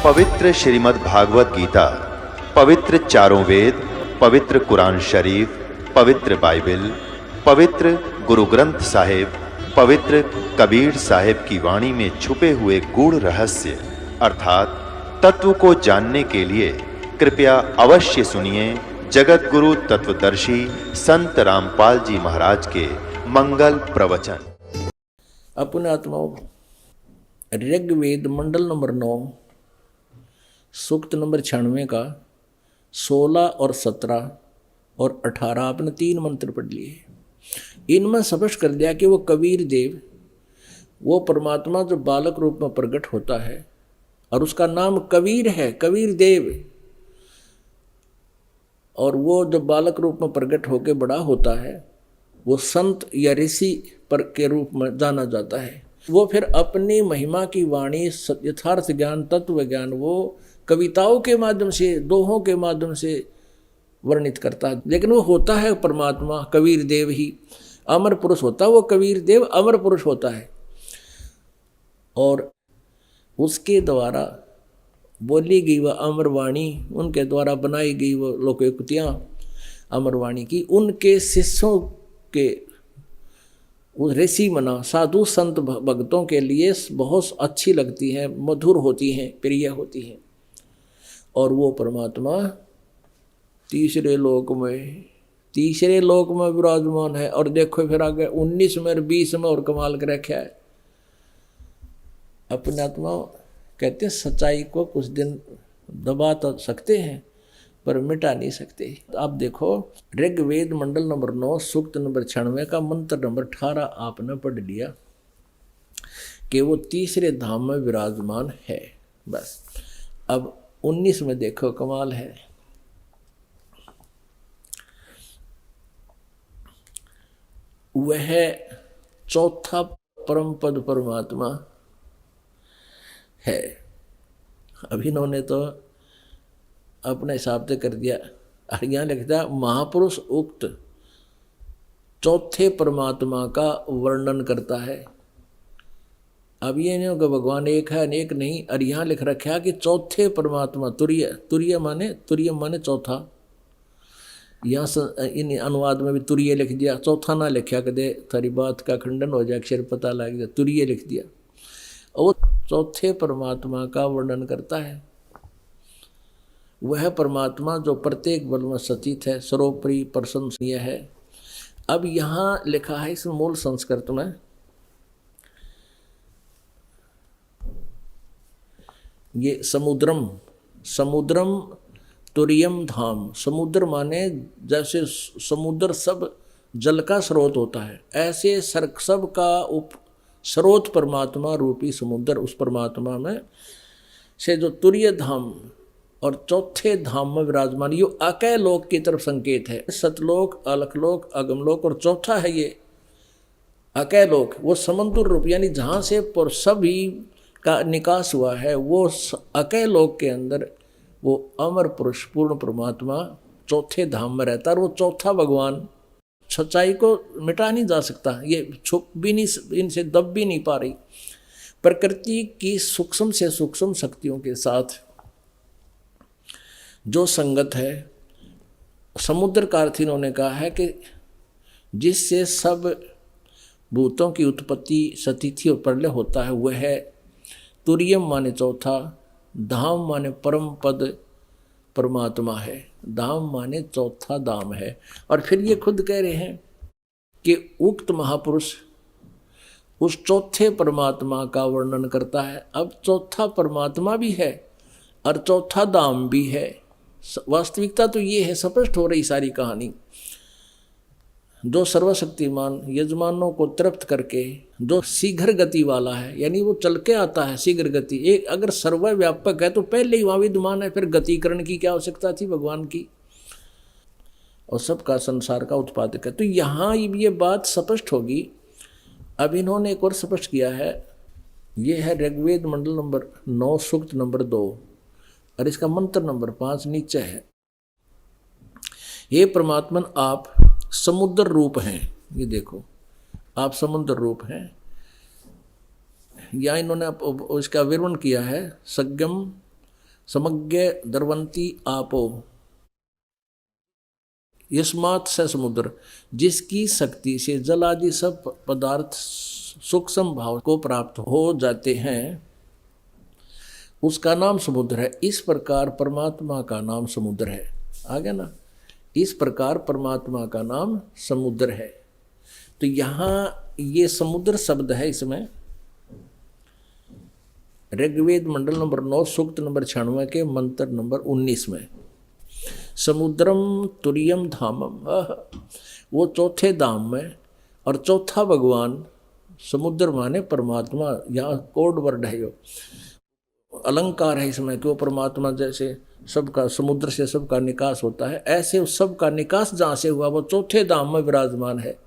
पवित्र श्रीमद् भागवत गीता, पवित्र चारों वेद, पवित्र कुरान शरीफ, पवित्र बाइबल, पवित्र गुरु ग्रंथ साहिब, पवित्र कबीर साहिब की वाणी में छुपे हुए गूढ़ रहस्य अर्थात तत्व को जानने के लिए कृपया अवश्य सुनिए जगत गुरु तत्वदर्शी संत रामपाल जी महाराज के मंगल प्रवचन। अपने आत्माओं ऋग्वेद मंडल नंबर 9 सूक्त नंबर 96 का 16 और 17 और 18 आपने 3 मंत्र पढ़ लिए। इनमें स्पष्ट कर दिया कि वो कबीर देव, वो परमात्मा जो बालक रूप में प्रकट होता है और उसका नाम कबीर है, कबीर देव। और वो जो बालक रूप में प्रकट होकर बड़ा होता है वो संत या ऋषि पर के रूप में जाना जाता है। वो फिर अपनी महिमा की वाणी, यथार्थ ज्ञान, तत्व ज्ञान वो कविताओं के माध्यम से, दोहों के माध्यम से वर्णित करता है। लेकिन वो होता है परमात्मा कबीर देव ही, अमर पुरुष होता है वो कबीर देव, अमर पुरुष होता है। और उसके द्वारा बोली गई वह अमर वाणी, उनके द्वारा बनाई गई वो लोकोक्तियाँ अमर वाणी की, उनके शिष्यों के उस ऋषि मना साधु संत भक्तों के लिए बहुत अच्छी लगती हैं, मधुर होती हैं, प्रिय होती हैं। और वो परमात्मा तीसरे लोक में विराजमान है। और देखो फिर आगे 19 में और 20 में और कमाल कर रखा है। अपने आत्मा कहते हैं सच्चाई को कुछ दिन दबा तो सकते हैं पर मिटा नहीं सकते। तो आप देखो ऋग्वेद मंडल नंबर 9 सूक्त नंबर 96 का मंत्र नंबर 18 आपने पढ़ लिया कि वो तीसरे धाम में विराजमान है। बस अब 19 में देखो कमाल है। वह चौथा परम पद परमात्मा है। अभी इन्होंने तो अपने हिसाब से कर दिया। यहाँ लिखता महापुरुष उक्त चौथे परमात्मा का वर्णन करता है। अब ये नहीं होगा भगवान एक है अनेक नहीं। और यहाँ लिख रखा है कि चौथे परमात्मा तुरीय माने चौथा। यहाँ इन अनुवाद में भी तुरीय लिख दिया, चौथा ना लिखा कदे थारी बात का खंडन हो जाए, अक्षर पता लग जाए, तुरीय लिख दिया। और चौथे परमात्मा का वर्णन करता है। वह परमात्मा जो प्रत्येक बल में सचित है, सर्वोपरि प्रशंसनीय है। अब यहाँ लिखा है इस मूल संस्कृत में, ये समुद्रम तुरियम धाम। समुद्र माने जैसे समुद्र सब जल का स्रोत होता है, ऐसे सब का स्रोत परमात्मा रूपी समुद्र, उस परमात्मा में से जो तुरीय धाम और चौथे धाम में विराजमान, यो अकय लोक की तरफ संकेत है। सतलोक, अलखलोक, अगमलोक और चौथा है ये अकय लोक। वो समुद्र रूप यानी जहाँ से सभी का निकास हुआ है, वो अकय लोक के अंदर वो अमर पुरुष पूर्ण परमात्मा चौथे धाम में रहता है। और वो चौथा भगवान सच्चाई को मिटा नहीं जा सकता, ये छुप भी नहीं, इनसे दब भी नहीं पा रही। प्रकृति की सूक्ष्म से सूक्ष्म शक्तियों के साथ जो संगत है, समुद्र का अर्थ इन्होंने कहा है कि जिससे सब भूतों की उत्पत्ति, स्थिति और प्रलय होता है, वह है तुरीयम माने चौथा, धाम माने परम पद परमात्मा है। धाम माने चौथा धाम है। और फिर ये खुद कह रहे हैं कि उक्त महापुरुष उस चौथे परमात्मा का वर्णन करता है। अब चौथा परमात्मा भी है और चौथा धाम भी है। वास्तविकता तो ये है, स्पष्ट हो रही सारी कहानी। जो सर्वशक्तिमान यजमानों को तृप्त करके, जो शीघ्र गति वाला है, यानी वो चल के आता है शीघ्र गति। एक अगर सर्वव्यापक है तो पहले ही वहाँ विद्यमान है, फिर गतिकरण की क्या आवश्यकता थी भगवान की। और सबका संसार का उत्पादक है। तो यहाँ ये बात स्पष्ट होगी। अब इन्होंने एक और स्पष्ट किया है, ये है ऋग्वेद मंडल नंबर 9 सूक्त नंबर 2 और इसका मंत्र नंबर 5 नीचे है। ये परमात्मन आप समुद्र रूप हैं। ये देखो आप समुद्र रूप हैं। या इन्होंने इसका विवरण किया है, सज्ञम समज्ञ द्रवंती आपो यस्मात् स समुद्र, जिसकी शक्ति से जल आदि सब पदार्थ सूक्ष्म भाव को प्राप्त हो जाते हैं, उसका नाम समुद्र है। इस प्रकार परमात्मा का नाम समुद्र है। आ गया ना? इस प्रकार परमात्मा का नाम समुद्र है। तो यहाँ ये समुद्र शब्द है, इसमें ऋग्वेद मंडल नंबर 9 सूक्त नंबर 96 के मंत्र नंबर 19 में समुद्रम तुरियम धामम, वो चौथे धाम में और चौथा भगवान समुद्र माने परमात्मा। यहाँ कोड वर्ड है, यो अलंकार है इसमें कि वो परमात्मा जैसे सबका समुद्र से सबका निकास होता है, ऐसे उस सबका निकास जहाँ से हुआ वो चौथे धाम में विराजमान है।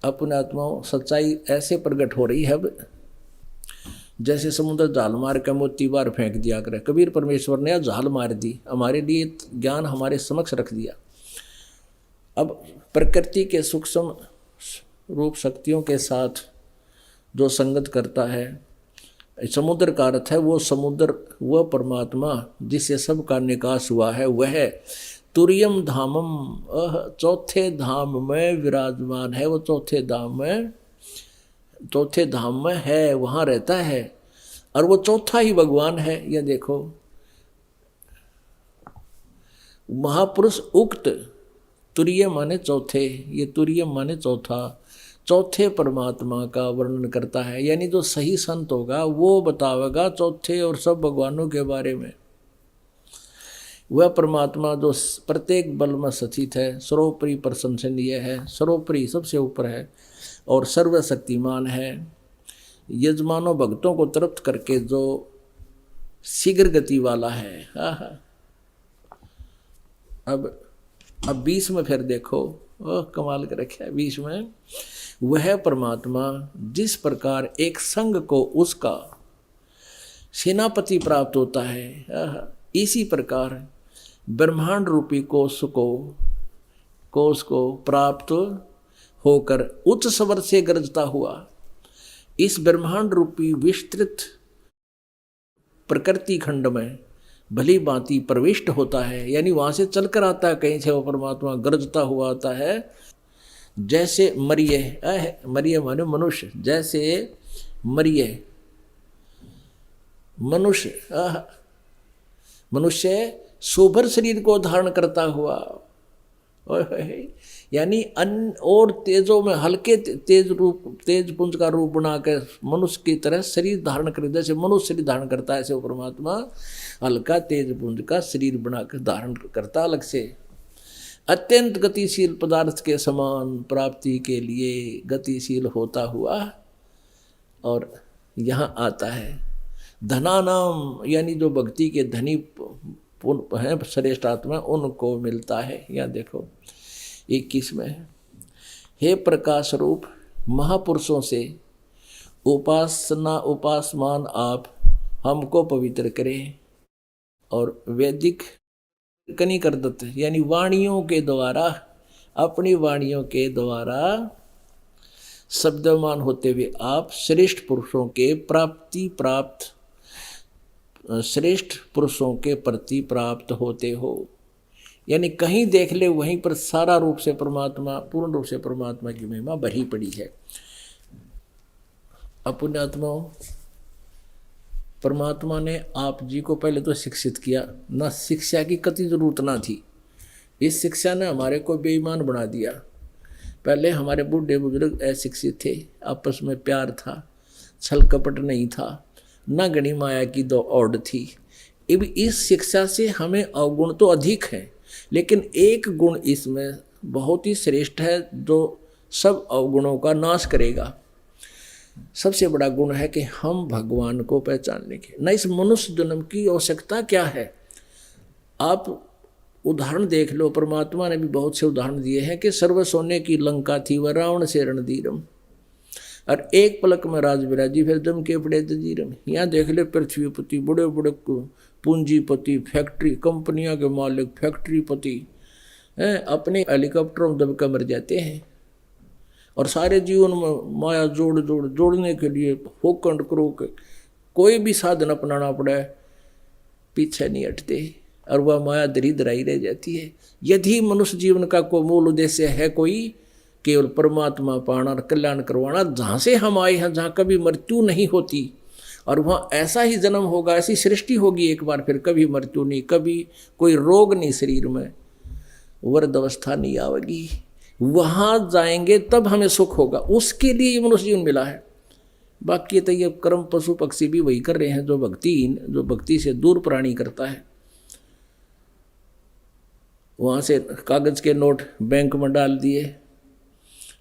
अपने आत्माओं सच्चाई ऐसे प्रकट हो रही है अब जैसे समुद्र जाल मार के मोती बार फेंक दिया करे। कबीर परमेश्वर ने जाल मार दी, हमारे लिए ज्ञान हमारे समक्ष रख दिया। अब प्रकृति के सूक्ष्म रूप शक्तियों के साथ जो संगत करता है, समुद्र का अर्थ है वो समुद्र, वह परमात्मा जिससे सबका निकास हुआ है, वह तुरियम धामम, चौथे धाम में विराजमान है। वो चौथे धाम में है, वहाँ रहता है और वो चौथा ही भगवान है। यह देखो महापुरुष उक्त तुरीय माने चौथे, ये तुरीय माने चौथा, चौथे परमात्मा का वर्णन करता है। यानी जो सही संत होगा वो बतावेगा चौथे और सब भगवानों के बारे में। वह परमात्मा जो प्रत्येक बल में स्थित है, सर्वोपरि प्रशंसनीय है, सर्वोपरि सबसे ऊपर है और सर्वशक्तिमान है। यजमानों भक्तों को तृप्त करके जो शीघ्र गति वाला है। अब 20 में फिर देखो, कमाल कर रखा है 20 में, वह परमात्मा जिस प्रकार एक संघ को उसका सेनापति प्राप्त होता है, इसी प्रकार ब्रह्मांड रूपी कोष को प्राप्त होकर उच्च स्वर से गरजता हुआ इस ब्रह्मांड रूपी विस्तृत प्रकृति खंड में भली भांति प्रविष्ट होता है। यानी वहाँ से चलकर आता है, कहीं से वो परमात्मा गरजता हुआ आता है। जैसे मरिय माने मनुष्य, जैसे मनुष्य शोभर शरीर को धारण करता हुआ, यानी अन्य और तेजों में हल्के तेज पुंज का रूप बना के मनुष्य की तरह शरीर धारण कर, जैसे मनुष्य शरीर धारण करता है ऐसे वो परमात्मा हल्का तेज पुंज का शरीर बनाकर धारण करता अलग से। अत्यंत गतिशील पदार्थ के समान प्राप्ति के लिए गतिशील होता हुआ और यहाँ आता है। धनानाम यानी जो भक्ति के धनी हैं श्रेष्ठ आत्मा, उनको मिलता है। यहाँ देखो 21 में, हे प्रकाश रूप महापुरुषों से उपासमान आप हमको पवित्र करें और वैदिक कनी कर देते, यानी वाणियों के द्वारा, अपनी वाणियों के द्वारा शब्दमान होते हुए आप श्रेष्ठ पुरुषों के प्रति प्राप्त होते हो। यानी कहीं देख ले वहीं पर सारा रूप से परमात्मा, पूर्ण रूप से परमात्मा की महिमा भरी पड़ी है। पुण्यात्माओं, परमात्मा ने आप जी को पहले तो शिक्षित किया, ना शिक्षा की कति जरूरत ना थी। इस शिक्षा ने हमारे को बेईमान बना दिया। पहले हमारे बूढ़े बुजुर्ग अशिक्षित थे, आपस में प्यार था, छल कपट नहीं था, न गणी माया की दो ओढ़ थी। अब इस शिक्षा से हमें अवगुण तो अधिक है, लेकिन एक गुण इसमें बहुत ही श्रेष्ठ है जो सब अवगुणों का नाश करेगा। सबसे बड़ा गुण है कि हम भगवान को पहचानने के न इस मनुष्य जन्म की आवश्यकता क्या है। आप उदाहरण देख लो, परमात्मा ने भी बहुत से उदाहरण दिए हैं कि सर्व सोने की लंका थी वह रावण से रणधीरम, और एक पलक में राज विराजी फिर दम के पड़े जजीरम। यहाँ देख ले पृथ्वीपति, बड़े बड़े पूंजीपति, फैक्ट्री कंपनियों के मालिक, फैक्ट्रीपति हैं, अपने हेलीकॉप्टरों में दबकर मर जाते हैं और सारे जीवन में माया जोड़ने के लिए होकंड करो के कोई भी साधन अपनाना पड़े, पीछे नहीं हटते और वह माया दरिद्र ही रह जाती है। यदि मनुष्य जीवन का कोई मूल उद्देश्य है कोई केवल परमात्मा पाना और कल्याण करवाना, जहाँ से हम आए हैं, जहाँ कभी मृत्यु नहीं होती, और वहाँ ऐसा ही जन्म होगा, ऐसी सृष्टि होगी एक बार, फिर कभी मृत्यु नहीं, कभी कोई रोग नहीं शरीर में, वृद्ध अवस्था नहीं आएगी, वहाँ जाएंगे तब हमें सुख होगा। उसके लिए ये मनुष्य जीवन मिला है। बाकी तो ये कर्म पशु पक्षी भी वही कर रहे हैं, जो भक्तिहीन, जो भक्ति से दूर प्राणी करता है। वहाँ से कागज के नोट बैंक में डाल दिए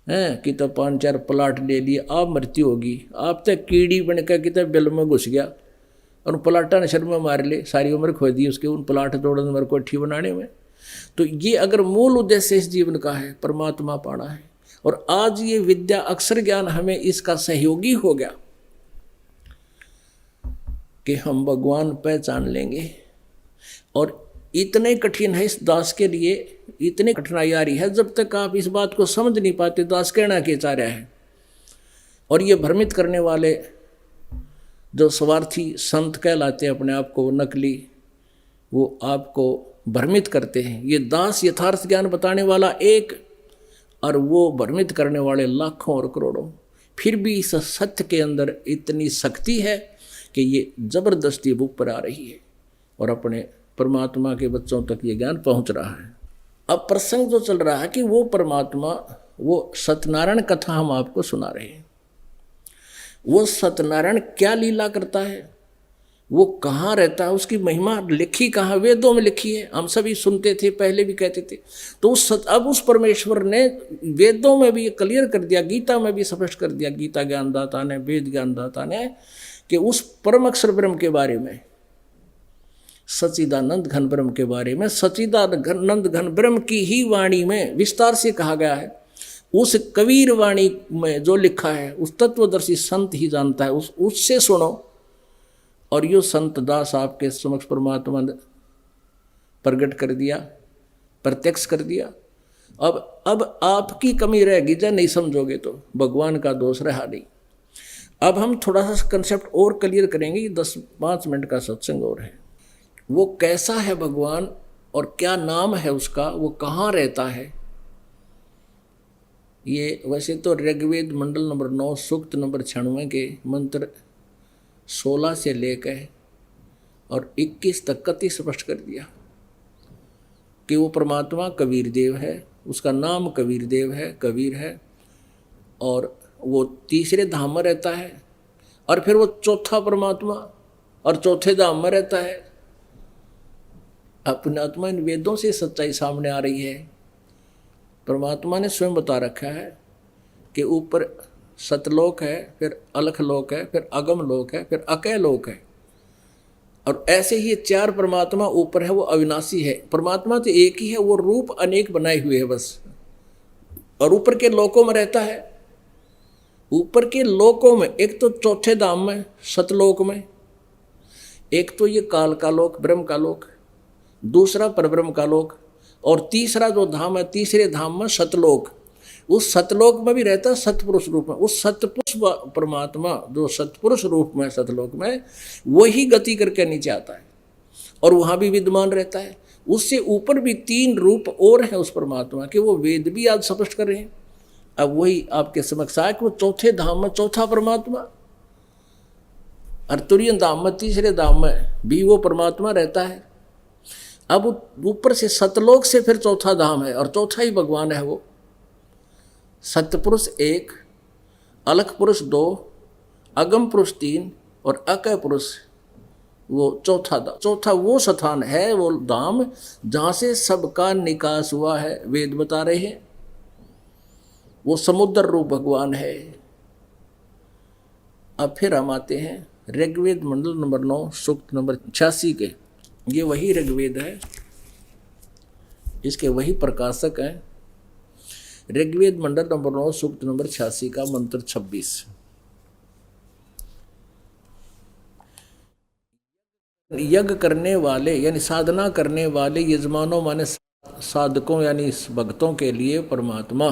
हैं कि तो 5-4 प्लाट ले लिए, आप मृत्यु होगी, आप तो कीड़ी बन कर कि तो बिल में घुस गया और प्लाटा ने शर में मार ले, सारी उम्र खो दी उसके उन प्लाट तोड़ने में, कोठी बनाने में। तो ये अगर मूल उद्देश्य इस जीवन का है, परमात्मा पाना है, और आज ये विद्या अक्षर ज्ञान हमें इसका सहयोगी हो गया कि हम भगवान पहचान लेंगे। और इतने कठिन है इस दास के लिए, इतनी कठिनाई आ रही है, जब तक आप इस बात को समझ नहीं पाते दास कहना क्या चाह रहा है। और ये भ्रमित करने वाले जो स्वार्थी संत कहलाते हैं अपने आप को, नकली, वो आपको भ्रमित करते हैं। ये दास यथार्थ ज्ञान बताने वाला एक, और वो भ्रमित करने वाले लाखों और करोड़ों। फिर भी इस सत्य के अंदर इतनी शक्ति है कि ये जबरदस्ती ऊपर आ रही है और अपने परमात्मा के बच्चों तक ये ज्ञान पहुंच रहा है। अब प्रसंग जो चल रहा है कि वो परमात्मा, वो सत्यनारायण कथा हम आपको सुना रहे हैं। वो सत्यनारायण क्या लीला करता है, वो कहाँ रहता है, उसकी महिमा लिखी कहाँ, वेदों में लिखी है, हम सभी सुनते थे, पहले भी कहते थे। तो अब उस परमेश्वर ने वेदों में भी क्लियर कर दिया, गीता में भी स्पष्ट कर दिया, गीता ज्ञानदाता ने, वेद ज्ञानदाता ने, कि उस परम अक्षर ब्रह्म के बारे में, सच्चिदानंद घन ब्रह्म के बारे में, सच्चिदानंद घन ब्रह्म की ही वाणी में विस्तार से कहा गया है। उस कबीर वाणी में जो लिखा है उस तत्वदर्शी संत ही जानता है, उससे सुनो। और यो संत दास आपके समक्ष परमात्मा ने प्रकट कर दिया, प्रत्यक्ष कर दिया। अब आपकी कमी रहेगी जब नहीं समझोगे तो, भगवान का दोष रहा नहीं। अब हम थोड़ा सा कंसेप्ट और क्लियर करेंगे, 10-5 मिनट का सत्संग और है। वो कैसा है भगवान और क्या नाम है उसका, वो कहाँ रहता है। ये वैसे तो ऋग्वेद मंडल नंबर 9 सूक्त नंबर 96 के मंत्र 16 से लेकर और 21 तक कति स्पष्ट कर दिया कि वो परमात्मा कबीर देव है, उसका नाम कबीर देव है, कबीर है, और वो तीसरे धाम में रहता है, और फिर वो चौथा परमात्मा और चौथे धाम में रहता है। अपने आत्मा इन वेदों से सच्चाई सामने आ रही है। परमात्मा ने स्वयं बता रखा है कि ऊपर सतलोक है, फिर अलख लोक है, फिर अगम लोक है, फिर अकय लोक है। और ऐसे ही 4 परमात्मा ऊपर है, वो अविनाशी है। परमात्मा तो एक ही है, वो रूप अनेक बनाए हुए है बस। और ऊपर के लोकों में रहता है। ऊपर के लोकों में एक तो चौथे धाम में सतलोक में, एक तो ये काल का लोक, ब्रह्म का लोक, दूसरा परब्रह्म का लोक, और तीसरा जो धाम है, तीसरे धाम में सतलोक। उस सतलोक में भी रहता है सतपुरुष रूप में। उस सतपुरुष परमात्मा जो सतपुरुष रूप में सतलोक में, वही गति करके नीचे आता है और वहाँ भी विद्यमान रहता है। उससे ऊपर भी 3 रूप और हैं उस परमात्मा के, वो वेद भी आज स्पष्ट कर रहे हैं। अब वही आपके समक्ष आए कि वो चौथे धाम में चौथा परमात्मा, और तुरीय धाम में तीसरे धाम में भी वो परमात्मा रहता है। अब ऊपर से सतलोक से फिर चौथा धाम है और चौथा ही भगवान है। वो सतपुरुष 1, अलख पुरुष 2, अगम पुरुष 3 और अकय पुरुष वो चौथा वो स्थान है, वो धाम जहाँ से सबका निकास हुआ है, वेद बता रहे हैं। वो समुद्र रूप भगवान है। अब फिर हम आते हैं ऋग्वेद मंडल नंबर 9 सूक्त नंबर 86 के। ये वही ऋग्वेद है, इसके वही प्रकाशक हैं। ऋग्वेद मंडल नंबर 9 सूक्त नंबर 86 का मंत्र 26। यज्ञ करने वाले यानी साधना करने वाले यजमानों माने साधकों यानी भक्तों के लिए परमात्मा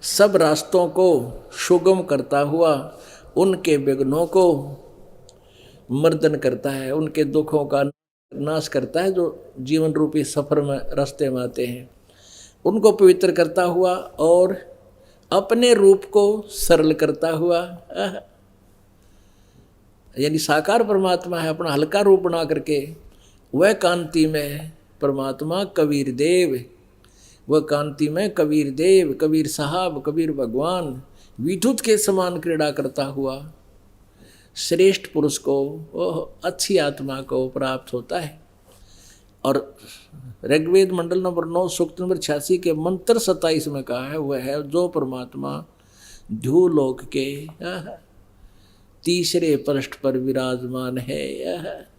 सब रास्तों को सुगम करता हुआ उनके विघ्नों को मर्दन करता है, उनके दुखों का नाश करता है, जो जीवन रूपी सफर में रास्ते में आते हैं, उनको पवित्र करता हुआ और अपने रूप को सरल करता हुआ, यानी साकार परमात्मा है, अपना हल्का रूप बना करके वह कांति में परमात्मा कबीर देव, वह कांति में कबीर देव, कबीर साहब, कबीर भगवान विद्युत के समान क्रीड़ा करता हुआ श्रेष्ठ पुरुष को, वह अच्छी आत्मा को प्राप्त होता है। और ऋग्वेद मंडल नंबर 9 सूक्त नंबर 86 के मंत्र 27 में कहा है, वह है जो परमात्मा ध्युलोक के तीसरे पृष्ठ पर विराजमान है।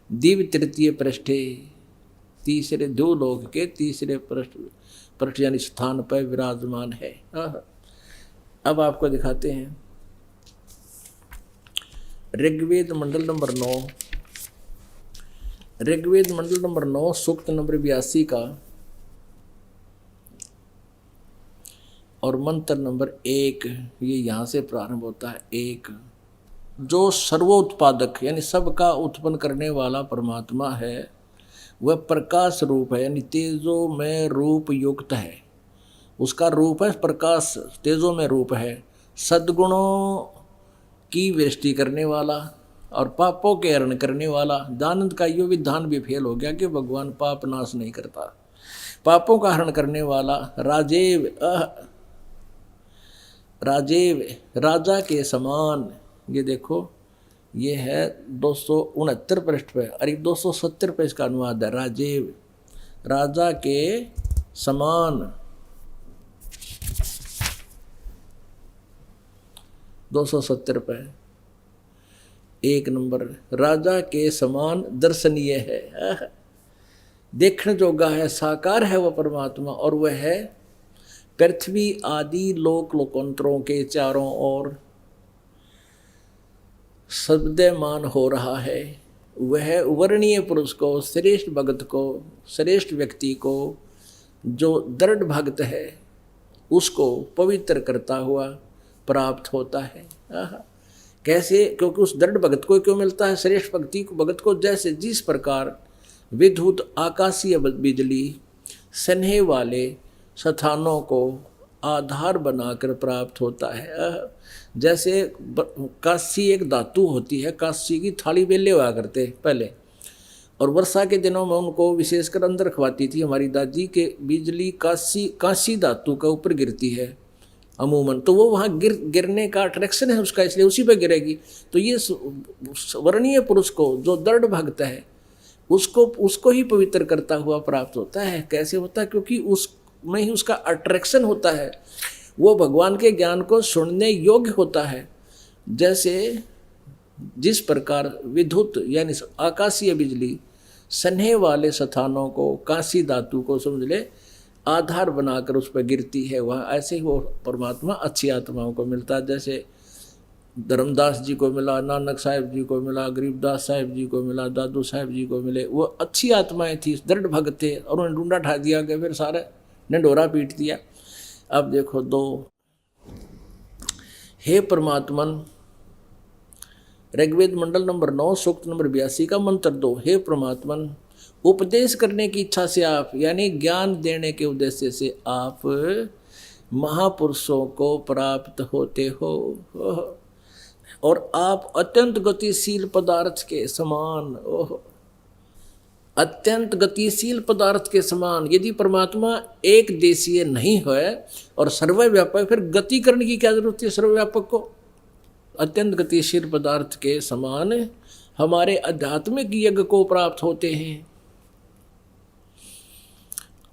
दिव्य तृतीय पृष्ठे, तीसरे ध्युलोक के तीसरे पृष्ठ यानी स्थान पर विराजमान है। अब आपको दिखाते हैं ऋग्वेद मंडल नंबर 9, ऋग्वेद मंडल नंबर 9 सूक्त नंबर 82 का और मंत्र नंबर 1, ये यहाँ से प्रारंभ होता है। 1, जो सर्वोत्पादक यानी सबका उत्पन्न करने वाला परमात्मा है, वह प्रकाश रूप है, यानी तेजो में रूप युक्त है। उसका रूप है प्रकाश, तेजो में रूप है, सद्गुणों की वृष्टि करने वाला और पापों के हरण करने वाला। दानंद का यो विधान भी फेल हो गया कि भगवान पाप नाश नहीं करता। पापों का हरण करने वाला, राजेव, राजेव राजा के समान। ये देखो, ये है 269 पृष्ठ पे, अरे 270 पे इसका अनुवाद है। राजेव राजा के समान, 270 पे 1 नंबर, राजा के समान दर्शनीय है, देखने जोगा है, साकार है वह परमात्मा। और वह है पृथ्वी आदि लोक लोकांतरों के चारों ओर शब्दमान हो रहा है। वह वर्णीय पुरुष को, श्रेष्ठ भगत को, श्रेष्ठ व्यक्ति को, जो दृढ़ भक्त है, उसको पवित्र करता हुआ प्राप्त होता है। कैसे? क्योंकि उस दृढ़ भगत को क्यों मिलता है? श्रेष्ठ भक्ति को, भगत को जैसे जिस प्रकार विद्युत आकाशीय बिजली स्नेह वाले स्थानों को आधार बनाकर प्राप्त होता है। जैसे कांसी एक धातु होती है, कांसी की थाली बेले हुआ करते पहले, और वर्षा के दिनों में उनको विशेषकर अंदर रखवाती थी हमारी दादी के, बिजली कांसी धातु के ऊपर गिरती है अमूमन, तो वो वहाँ गिरने का अट्रैक्शन है उसका, इसलिए उसी पे गिरेगी। तो ये वर्णीय पुरुष को, जो दृढ़ भक्त है, उसको ही पवित्र करता हुआ प्राप्त होता है। कैसे होता है? क्योंकि उसमें ही उसका अट्रैक्शन होता है, वो भगवान के ज्ञान को सुनने योग्य होता है। जैसे जिस प्रकार विद्युत यानी आकाशीय बिजली स्नेह वाले स्थानों को, कांसी धातु को समझ ले, आधार बनाकर उस पर गिरती है, वह ऐसे ही वो परमात्मा अच्छी आत्माओं को मिलता है। जैसे धर्मदास जी को मिला, नानक साहिब जी को मिला, गरीबदास साहिब जी को मिला, दादू साहिब जी को मिले, वो अच्छी आत्माएं थी, दृढ़ भक्त थे, और उन्हें ढूंढा ठा दिया गया, फिर सारे ने डोरा पीट दिया। अब देखो 2, हे परमात्मन, ऋग्वेद मंडल नंबर 9 सूक्त नंबर 82 का मंत्र 2, हे परमात्मन, उपदेश करने की इच्छा से आप, यानी ज्ञान देने के उद्देश्य से आप महापुरुषों को प्राप्त होते हो, और आप अत्यंत गतिशील पदार्थ के समान, अत्यंत गतिशील पदार्थ के समान। यदि परमात्मा एक देशीय नहीं है और सर्वव्यापक, फिर गति करने की क्या जरूरत है सर्वव्यापक को? अत्यंत गतिशील पदार्थ के समान हमारे आध्यात्मिक यज्ञ को प्राप्त होते हैं।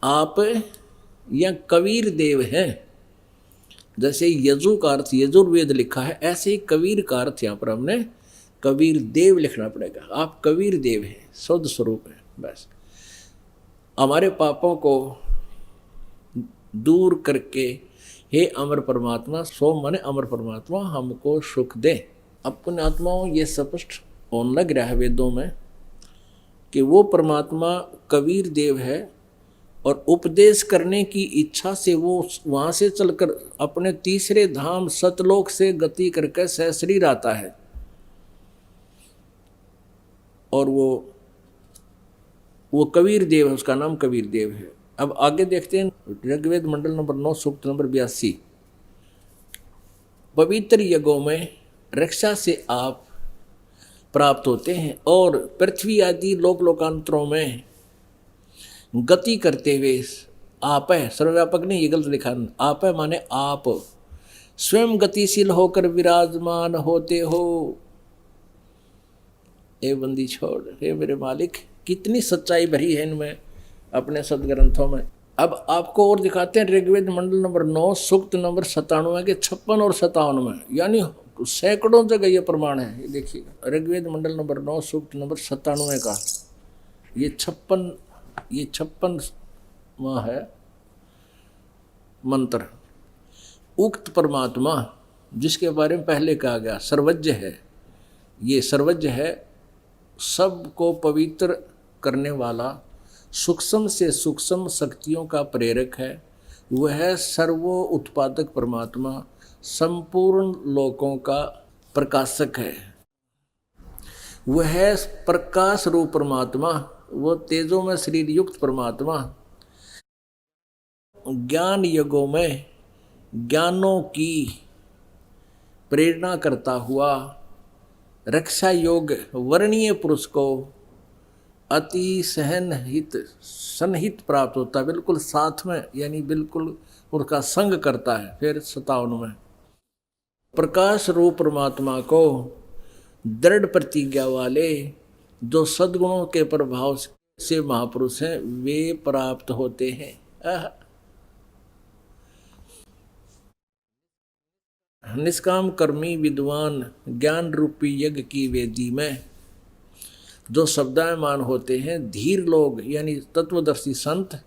आप या कबीर देव हैं, जैसे यजु का अर्थ यजुर्वेद लिखा है, ऐसे ही कबीर का अर्थ यहाँ पर हमने कबीर देव लिखना पड़ेगा। आप कबीर देव हैं, शुद्ध स्वरूप है। बस हमारे पापों को दूर करके, हे अमर परमात्मा, सोम माने अमर परमात्मा, हमको सुख दे। अपने आत्माओं ये स्पष्ट होने लग रहा है वेदों में कि वो परमात्मा कबीर देव है, और उपदेश करने की इच्छा से वो वहाँ से चलकर अपने तीसरे धाम सतलोक से गति करके सहशरीर आता है। और वो कबीर देव है, उसका नाम कबीर देव है। अब आगे देखते हैं ऋग्वेद मंडल नंबर 9 सूक्त नंबर 82। पवित्र यज्ञों में रक्षा से आप प्राप्त होते हैं और पृथ्वी आदि लोक लोकांतरों में गति करते हुए आप है, सर्वव्यापक नहीं, ये गलत लिखा, आप है माने आप स्वयं गतिशील होकर विराजमान होते हो। ए बंदी छोड़, हे मेरे मालिक, कितनी सच्चाई भरी है इनमें अपने सदग्रंथों में। अब आपको और दिखाते हैं ऋग्वेद मंडल नंबर 9 सूक्त नंबर 97 के 56 और 57 में, यानी सैकड़ों जगह ये प्रमाण है। ये देखिएगा ऋग्वेद मंडल नंबर 9 सूक्त नंबर 97 का ये 56 है मंत्र। उक्त परमात्मा जिसके बारे में पहले कहा गया सर्वज्ञ है, ये सर्वज्ञ है, सबको पवित्र करने वाला, सूक्ष्म से सूक्ष्म शक्तियों का प्रेरक है। वह सर्वो उत्पादक परमात्मा संपूर्ण लोकों का प्रकाशक है। वह प्रकाश रूप परमात्मा, वो तेजों में शरीर युक्त परमात्मा, ज्ञान युगों में ज्ञानों की प्रेरणा करता हुआ रक्षा योग वर्णीय पुरुष को अति सन्निहित प्राप्त होता है, बिल्कुल साथ में, यानी बिल्कुल उसका संग करता है। फिर 57 में प्रकाश रूप परमात्मा को दृढ़ प्रतिज्ञा वाले जो सद्गुणों के प्रभाव से महापुरुष हैं वे प्राप्त होते हैं। निष्काम कर्मी विद्वान ज्ञान रूपी यज्ञ की वेदी में जो शब्दायमान होते हैं, धीर लोग यानी तत्वदर्शी संत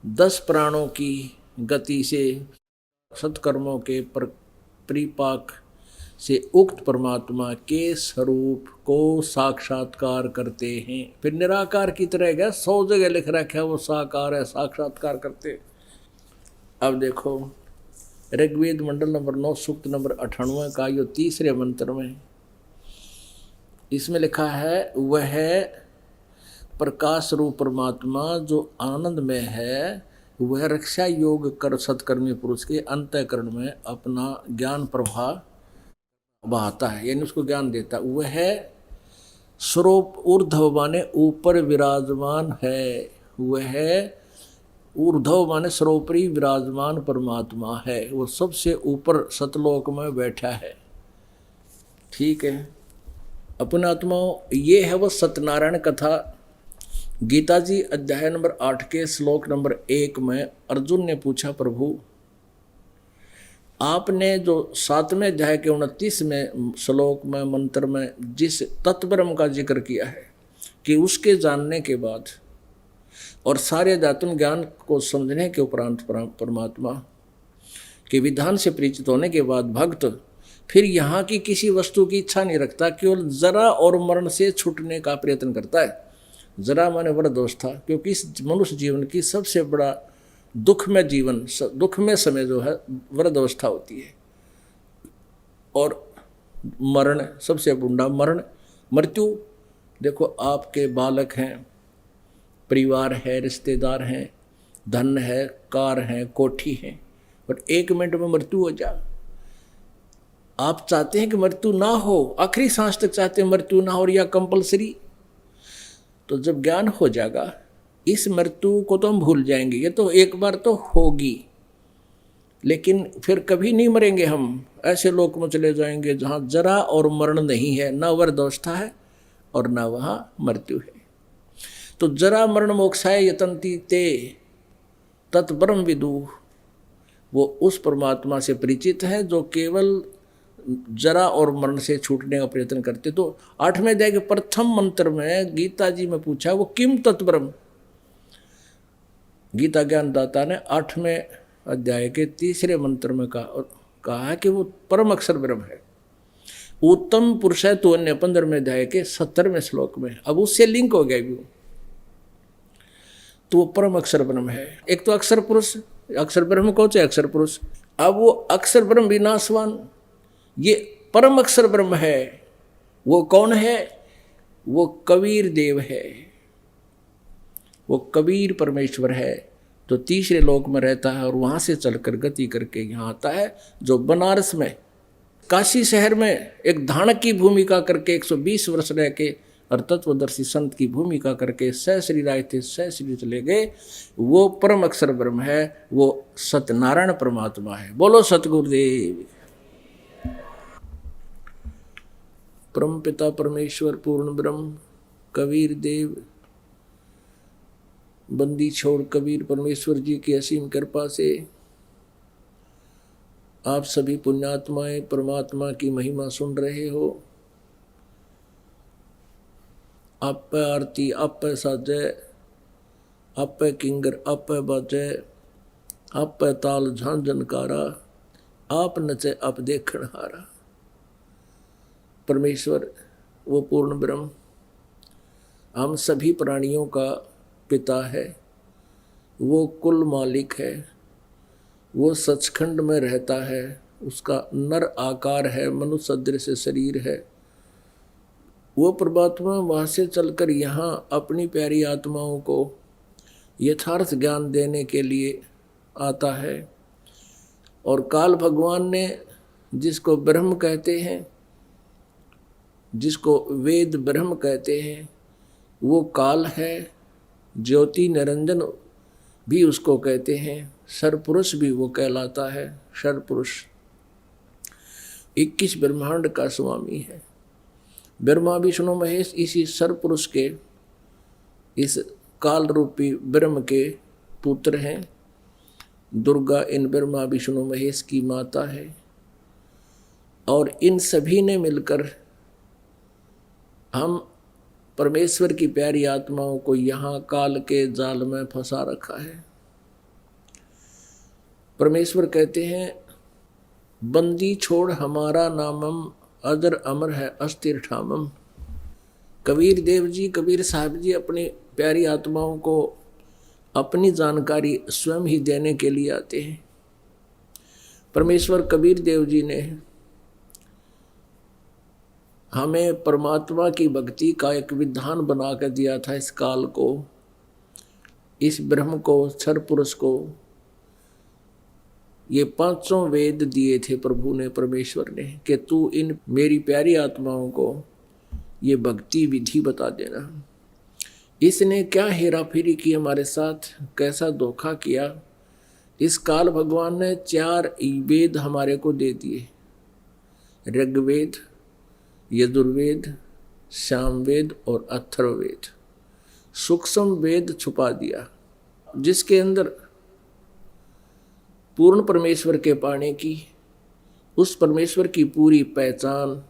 10 प्राणों की गति से सत्कर्मों के परिपाक से उक्त परमात्मा के स्वरूप को साक्षात्कार करते हैं। फिर निराकार की तरह गया 100 जगह लिख रखा है वो साकार है, साक्षात्कार करते। अब देखो ऋग्वेद मंडल नंबर 9 सूक्त नंबर 98 का यो तीसरे मंत्र में इसमें लिखा है, वह प्रकाश रूप परमात्मा जो आनंद में है, वह रक्षा योग कर सत्कर्मी पुरुष के अंतःकरण में अपना ज्ञान प्रवाह बहाता है, यानी उसको ज्ञान देता। वह स्वरूप ऊर्ध्व माने ऊपर विराजमान है, वह ऊर्ध्व माने सर्वोपरि विराजमान परमात्मा है, वो सबसे ऊपर सतलोक में बैठा है। ठीक है अपने आत्माओं, ये है वो सत्यनारायण कथा। गीता जी अध्याय नंबर 8 के श्लोक नंबर 1 में अर्जुन ने पूछा, प्रभु आपने जो 7वें अध्याय के 29वें श्लोक में मंत्र में जिस तत्ब्रह्म का जिक्र किया है कि उसके जानने के बाद और सारे अध्यात्म ज्ञान को समझने के उपरांत परमात्मा के विधान से परिचित होने के बाद भक्त फिर यहाँ की किसी वस्तु की इच्छा नहीं रखता, केवल जरा और मरण से छूटने का प्रयत्न करता है। जरा माने बड़ा दोष था, क्योंकि इस मनुष्य जीवन की सबसे बड़ा दुख में जीवन, दुख में समय जो है वृद्ध अवस्था होती है, और मरण सबसे बूढ़ा मरण, मृत्यु। देखो आपके बालक हैं, परिवार है, रिश्तेदार हैं, धन है, कार है, कोठी है, और 1 मिनट में मृत्यु हो जा। आप चाहते हैं कि मृत्यु ना हो, आखिरी सांस तक चाहते हैं मृत्यु ना हो, या कंपलसरी। तो जब ज्ञान हो जाएगा इस मृत्यु को तो हम भूल जाएंगे, ये तो एक बार तो होगी, लेकिन फिर कभी नहीं मरेंगे हम। ऐसे लोक में चले जाएंगे जहाँ जरा और मरण नहीं है, ना वृद्धावस्था है और ना वहाँ मृत्यु है। तो जरा मरण मोक्षाय यतन्ति ते तत्ब्रह्म विदु, वो उस परमात्मा से परिचित है जो केवल जरा और मरण से छूटने का प्रयत्न करते। तो 8वें अध्याय के प्रथम मंत्र में गीता जी में पूछा वो किम तत्ब्रह्म। गीता ज्ञानदाता ने 8वें अध्याय के 3रे मंत्र में कहा है कि वो परम अक्षर ब्रह्म है। उत्तम पुरुष है तो अन्य 15वें अध्याय के 70वें श्लोक में, अब उससे लिंक हो गया भी, तो वो परम अक्षर ब्रह्म है। एक तो अक्षर पुरुष, अक्षर ब्रह्म कौन से अक्षर पुरुष, अब वो अक्षर ब्रह्म विनाशवान, ये परम अक्षर ब्रह्म है। वो कौन है, वो कबीर देव है, वो कबीर परमेश्वर है, तो तीसरे लोक में रहता है और वहाँ से चलकर गति करके यहाँ आता है, जो बनारस में काशी शहर में एक धानक की भूमिका करके 120 वर्ष रह के और तत्वदर्शी संत की भूमिका करके सह श्री राय थे, सह श्री चले गए। वो परम अक्षर ब्रह्म है, वो सत्यनारायण परमात्मा है। बोलो सतगुरुदेव। परम पिता परमेश्वर पूर्ण ब्रह्म कबीर देव बंदी छोड़ कबीर परमेश्वर जी की असीम कृपा से आप सभी पुण्यात्माएं परमात्मा की महिमा सुन रहे हो। आप पे आरती, आप पे साजे, आप पे किंगर, आप पे बाजे, आप पे ताल झांझनकारा, आप नचे आप देखण हारा। परमेश्वर वो पूर्ण ब्रह्म हम सभी प्राणियों का पिता है, वो कुल मालिक है, वो सचखंड में रहता है, उसका नर आकार है, मनुष्य सदृश शरीर है। वो परमात्मा वहाँ से चलकर यहाँ अपनी प्यारी आत्माओं को यथार्थ ज्ञान देने के लिए आता है। और काल भगवान ने जिसको ब्रह्म कहते हैं, जिसको वेद ब्रह्म कहते हैं, वो काल है। ज्योति निरंजन भी उसको कहते हैं, सरपुरुष भी वो कहलाता है। सरपुरुष 21 ब्रह्मांड का स्वामी है। ब्रह्मा विष्णु महेश इसी सरपुरुष के, इस काल रूपी ब्रह्म के पुत्र हैं। दुर्गा इन ब्रह्मा विष्णु महेश की माता है और इन सभी ने मिलकर हम परमेश्वर की प्यारी आत्माओं को यहाँ काल के जाल में फंसा रखा है। परमेश्वर कहते हैं, बंदी छोड़ हमारा नामम, अजर अमर है अस्थिर ठामम। कबीर देव जी, कबीर साहब जी अपनी प्यारी आत्माओं को अपनी जानकारी स्वयं ही देने के लिए आते हैं। परमेश्वर कबीर देव जी ने हमें परमात्मा की भक्ति का एक विधान बना कर दिया था। इस काल को, इस ब्रह्म को, क्षर पुरुष को ये 500 वेद दिए थे प्रभु ने, परमेश्वर ने, कि तू इन मेरी प्यारी आत्माओं को ये भक्ति विधि बता देना। इसने क्या हेरा फेरी की हमारे साथ, कैसा धोखा किया। इस काल भगवान ने 4 वेद हमारे को दे दिए, ऋग्वेद, यजुर्वेद, सामवेद और अथर्ववेद। सूक्ष्म वेद छुपा दिया, जिसके अंदर पूर्ण परमेश्वर के पाने की, उस परमेश्वर की पूरी पहचान,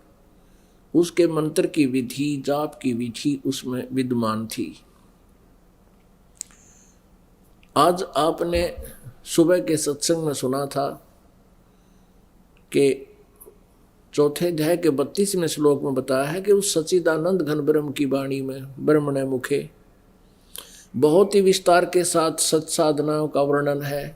उसके मंत्र की विधि, जाप की विधि उसमें विद्यमान थी। आज आपने सुबह के सत्संग में सुना था कि चौथे अध्याय के 32वें श्लोक में बताया है कि उस सच्चिदानंद घन ब्रह्म की वाणी में ब्रह्मणे मुखे बहुत ही विस्तार के साथ सत साधनाओं का वर्णन है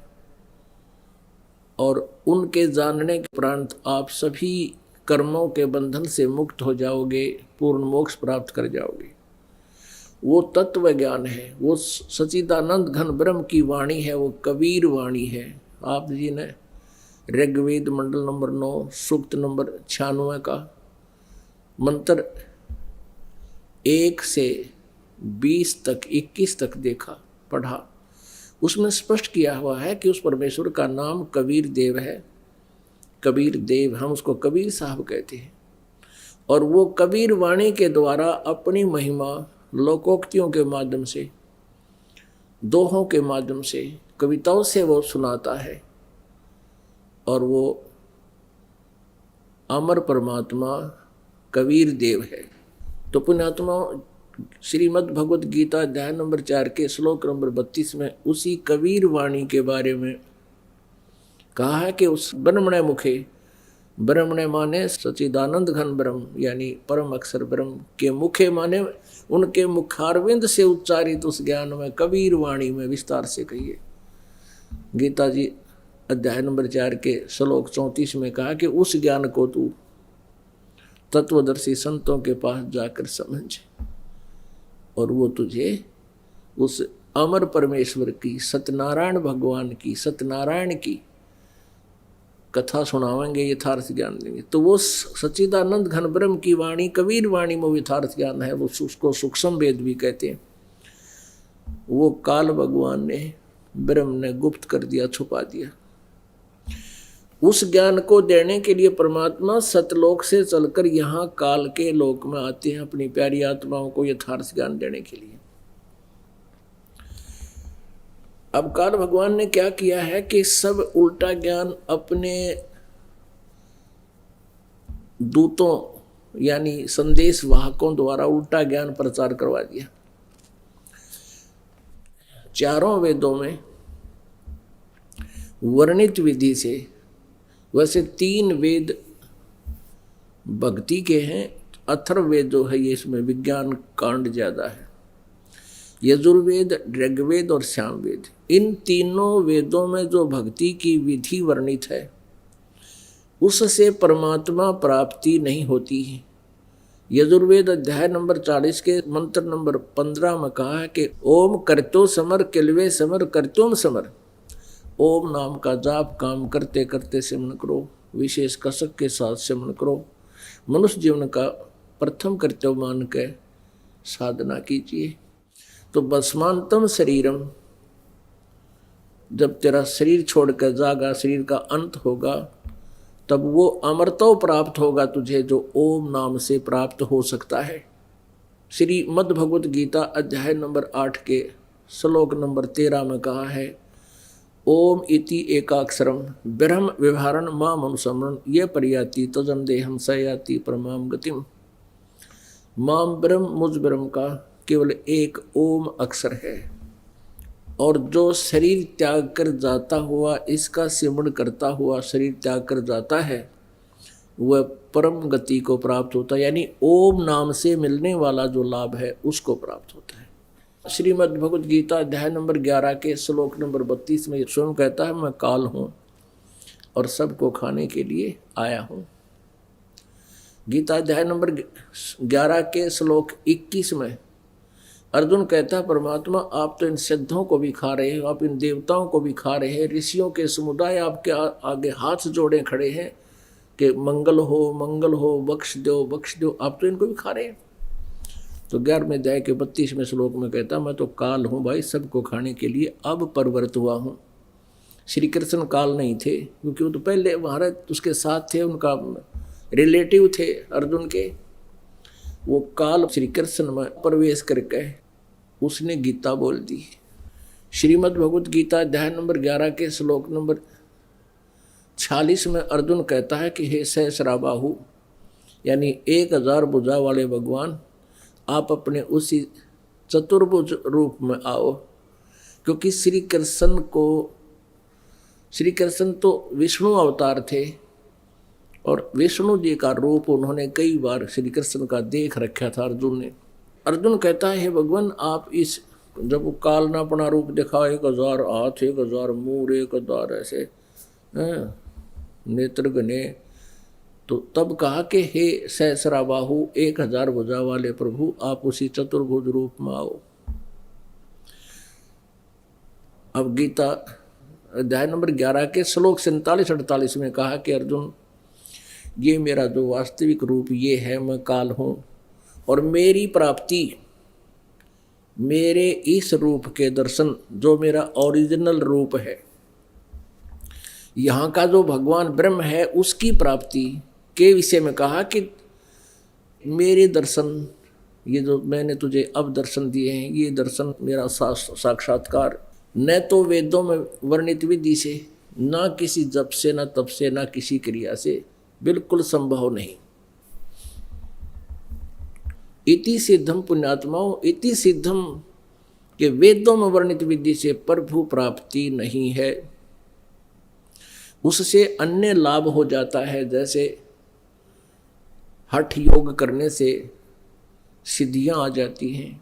और उनके जानने के उपरांत आप सभी कर्मों के बंधन से मुक्त हो जाओगे, पूर्ण मोक्ष प्राप्त कर जाओगे। वो तत्व ज्ञान है, वो सच्चिदानंद घन ब्रह्म की वाणी है, वो कबीर वाणी है। आप जी ने ऋग्वेद मंडल नंबर 9 सूक्त नंबर 96 का मंत्र 1 से 20 तक 21 तक देखा, पढ़ा। उसमें स्पष्ट किया हुआ है कि उस परमेश्वर का नाम कबीर देव है। कबीर देव, हम उसको कबीर साहब कहते हैं। और वो कबीर वाणी के द्वारा अपनी महिमा लोकोक्तियों के माध्यम से, दोहों के माध्यम से, कविताओं से वो सुनाता है। और वो अमर परमात्मा कबीर देव है। तो पुण्यात्मा, श्रीमद् भगवद गीता अध्याय नंबर 4 के श्लोक नंबर 32 में उसी कबीर वाणी के बारे में कहा है कि उस ब्रह्मणे मुखे, ब्रह्मणे माने सच्चिदानंद घन ब्रह्म यानी परम अक्षर ब्रह्म के मुखे माने उनके मुखारविंद से उच्चारित उस ज्ञान में, कबीर वाणी में विस्तार से कहिए। गीता जी अध्याय नंबर 4 के श्लोक 34 में कहा कि उस ज्ञान को तू तत्वदर्शी संतों के पास जाकर समझ, और वो तुझे उस अमर परमेश्वर की, सत्यनारायण भगवान की, सत्यनारायण की कथा सुनावेंगे, यथार्थ ज्ञान देंगे। तो वो सच्चिदानंद घन ब्रह्म की वाणी, कबीर वाणी में यथार्थ ज्ञान है, वो उसको सूक्ष्म वेद भी कहते हैं। वो काल भगवान ने, ब्रह्म ने गुप्त कर दिया, छुपा दिया। उस ज्ञान को देने के लिए परमात्मा सतलोक से चलकर यहाँ काल के लोक में आते हैं, अपनी प्यारी आत्माओं को यथार्थ ज्ञान देने के लिए। अब काल भगवान ने क्या किया है कि सब उल्टा ज्ञान अपने दूतों यानी संदेश वाहकों द्वारा उल्टा ज्ञान प्रचार करवा दिया। चारों वेदों में वर्णित विधि से, वैसे 3 वेद भक्ति के हैं, अथर्ववेद जो है ये इसमें विज्ञान कांड ज्यादा है, यजुर्वेद, ऋग्वेद और सामवेद। इन तीनों वेदों में जो भक्ति की विधि वर्णित है उससे परमात्मा प्राप्ति नहीं होती है। यजुर्वेद अध्याय नंबर 40 के मंत्र नंबर 15 में कहा है कि ओम करतो समर किलवे समर करतोम समर। ओम नाम का जाप काम करते करते सिमरन करो, विशेष कसक के साथ सिमरन करो, मनुष्य जीवन का प्रथम कर्तव्य मान के साधना कीजिए। तो भस्मांतम शरीरम, जब तेरा शरीर छोड़कर जागा, शरीर का अंत होगा, तब वो अमरत्व प्राप्त होगा तुझे, जो ओम नाम से प्राप्त हो सकता है। श्रीमद् भगवत गीता अध्याय नंबर 8 के श्लोक नंबर 13 में कहा है, ओम इति एकाक्षरम ब्रह्म व्यवहारण माम अनुसमरण ये परियाति तजन देहम सयाति परमाम गतिम। माम ब्रह्म, मुझ ब्रह्म का केवल एक ओम अक्षर है, और जो शरीर त्याग कर जाता हुआ, इसका सिमरण करता हुआ शरीर त्याग कर जाता है, वह परम गति को प्राप्त होता है, यानी ओम नाम से मिलने वाला जो लाभ है उसको प्राप्त होता है। श्रीमद् भगवत गीता अध्याय नंबर 11 के श्लोक नंबर 32 में स्वयं कहता है, मैं काल हूँ और सबको खाने के लिए आया हूँ। गीता अध्याय नंबर 11 के श्लोक 21 में अर्जुन कहता है, परमात्मा आप तो इन सिद्धों को भी खा रहे हो, आप इन देवताओं को भी खा रहे हैं, ऋषियों के समुदाय आपके आगे हाथ जोड़े खड़े हैं कि मंगल हो, बख्श दो, आप तो इनको भी खा रहे हैं। तो 11वें अध्याय के 32वें श्लोक में कहता, मैं तो काल हूँ भाई, सबको खाने के लिए अब परवर्त हुआ हूँ। श्री कृष्ण काल नहीं थे, क्योंकि वो तो पहले महाराज उसके साथ थे, उनका रिलेटिव थे अर्जुन के। वो काल श्री कृष्ण में प्रवेश करके उसने गीता बोल दी। श्रीमद् भगवत गीता अध्याय नंबर 11 के श्लोक नंबर 46 में अर्जुन कहता है कि हे सहस्राबाहु, यानी 1000 भुजा वाले भगवान, आप अपने उसी चतुर्भुज रूप में आओ। क्योंकि श्री कृष्ण तो विष्णु अवतार थे, और विष्णु जी का रूप उन्होंने कई बार श्री कृष्ण का देख रखा था अर्जुन ने। अर्जुन कहता है, हे भगवान, आप इस जब वो काल ना अपना रूप दिखा, 1000 हाथ, 1000 मुँह, 1000 ऐसे नेत्र गने, तो तब कहा कि हे सहस्राबाहु, 1000 भुजा वाले प्रभु, आप उसी चतुर्भुज रूप में आओ। अब गीता अध्याय नंबर 11 के श्लोक 47-48 में कहा कि अर्जुन, ये मेरा जो वास्तविक रूप ये है, मैं काल हूँ, और मेरी प्राप्ति, मेरे इस रूप के दर्शन, जो मेरा ओरिजिनल रूप है, यहाँ का जो भगवान ब्रह्म है, उसकी प्राप्ति के विषय में कहा कि मेरे दर्शन, ये जो मैंने तुझे अब दर्शन दिए हैं, ये दर्शन मेरा साक्षात्कार न तो वेदों में वर्णित विधि से, ना किसी जप से, ना तप से, ना किसी क्रिया से, बिल्कुल संभव नहीं। इति सिद्धम पुण्यात्माओं, इति सिद्धम के वेदों में वर्णित विधि से प्रभु प्राप्ति नहीं है। उससे अन्य लाभ हो जाता है, जैसे हठ योग करने से सिद्धियां आ जाती हैं,